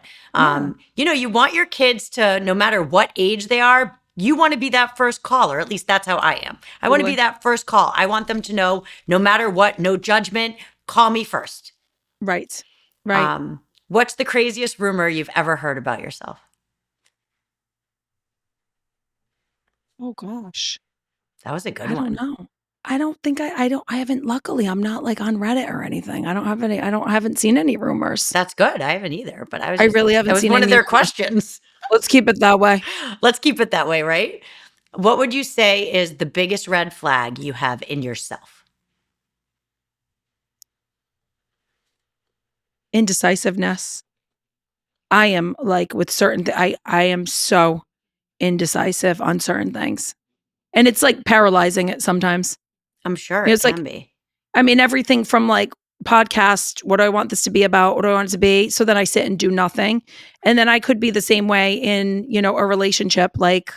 you want your kids to, no matter what age they are, you want to be that first call, or at least that's how I am. I want to be that first call. I want them to know, no matter what, no judgment, call me first. Right. What's the craziest rumor you've ever heard about yourself? Oh gosh. That was a good one. I don't know. I don't think I haven't, luckily I'm not like on Reddit or anything. I haven't seen any rumors. That's good. I haven't either, but I really haven't seen any. That was one of their questions. Let's keep it that way. Let's keep it that way, right? What would you say is the biggest red flag you have in yourself? Indecisiveness. I am like with certain I am so indecisive on certain things. And it's like paralyzing it sometimes. I'm sure it can be. I mean, everything from like podcast, what do I want this to be about? What do I want it to be? So then I sit and do nothing. And then I could be the same way in, a relationship. Like,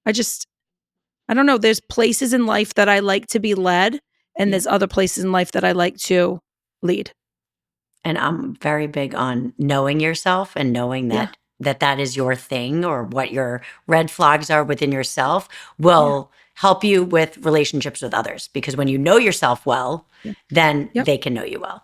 I don't know. There's places in life that I like to be led, and there's other places in life that I like to lead. And I'm very big on knowing yourself and knowing that is your thing, or what your red flags are within yourself will help you with relationships with others. Because when you know yourself well, then they can know you well.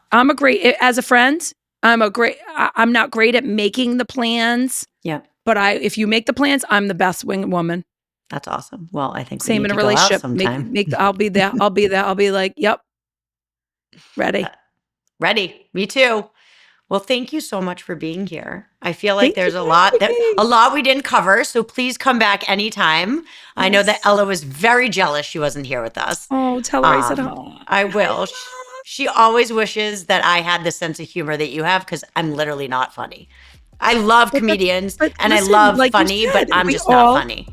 As a friend, I'm not great at making the plans. Yeah. But if you make the plans, I'm the best wing woman. That's awesome. Well, I think same in a relationship. I'll be there. I'll be there. I'll be like, yep. Ready. Ready. Me too. Well, thank you so much for being here. I feel like there's a lot we didn't cover, so please come back anytime. Yes. I know that Ella was very jealous she wasn't here with us. Oh, tell her I said hello. I will. She always wishes that I had the sense of humor that you have, because I'm literally not funny. I love comedians and listen, I love funny, but I'm just not funny.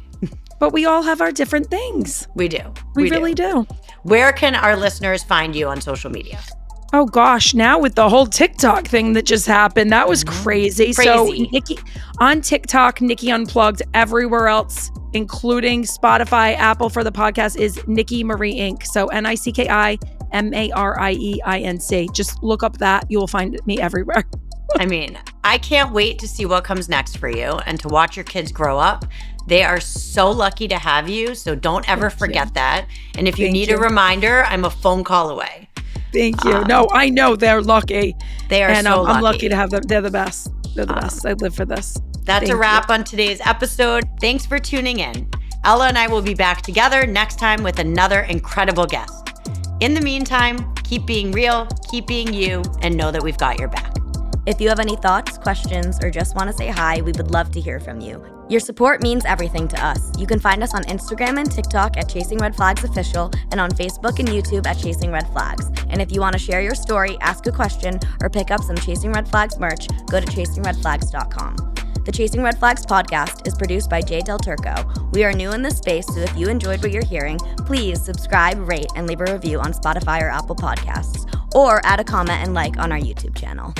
But we all have our different things. We do. We really do. Where can our listeners find you on social media? Oh gosh, now with the whole TikTok thing that just happened, that was crazy. So Nicki on TikTok, Nicki Unplugged. Everywhere else, including Spotify, Apple for the podcast, is Nicki Marie Inc. So NICKIMARIEINC. Just look up that. You will find me everywhere. I mean, I can't wait to see what comes next for you and to watch your kids grow up. They are so lucky to have you, so don't ever forget that. And if you need a reminder, I'm a phone call away. Thank you. No, I know they're lucky. They are so lucky. I'm lucky to have them. They're the best. They're the best. I live for this. That's a wrap on today's episode. Thanks for tuning in. Ella and I will be back together next time with another incredible guest. In the meantime, keep being real, keep being you, and know that we've got your back. If you have any thoughts, questions, or just want to say hi, we would love to hear from you. Your support means everything to us. You can find us on Instagram and TikTok at Chasing Red Flags Official, and on Facebook and YouTube at Chasing Red Flags. And if you want to share your story, ask a question, or pick up some Chasing Red Flags merch, go to chasingredflags.com. The Chasing Red Flags podcast is produced by J. Del Turco. We are new in this space, so if you enjoyed what you're hearing, please subscribe, rate, and leave a review on Spotify or Apple Podcasts, or add a comment and like on our YouTube channel.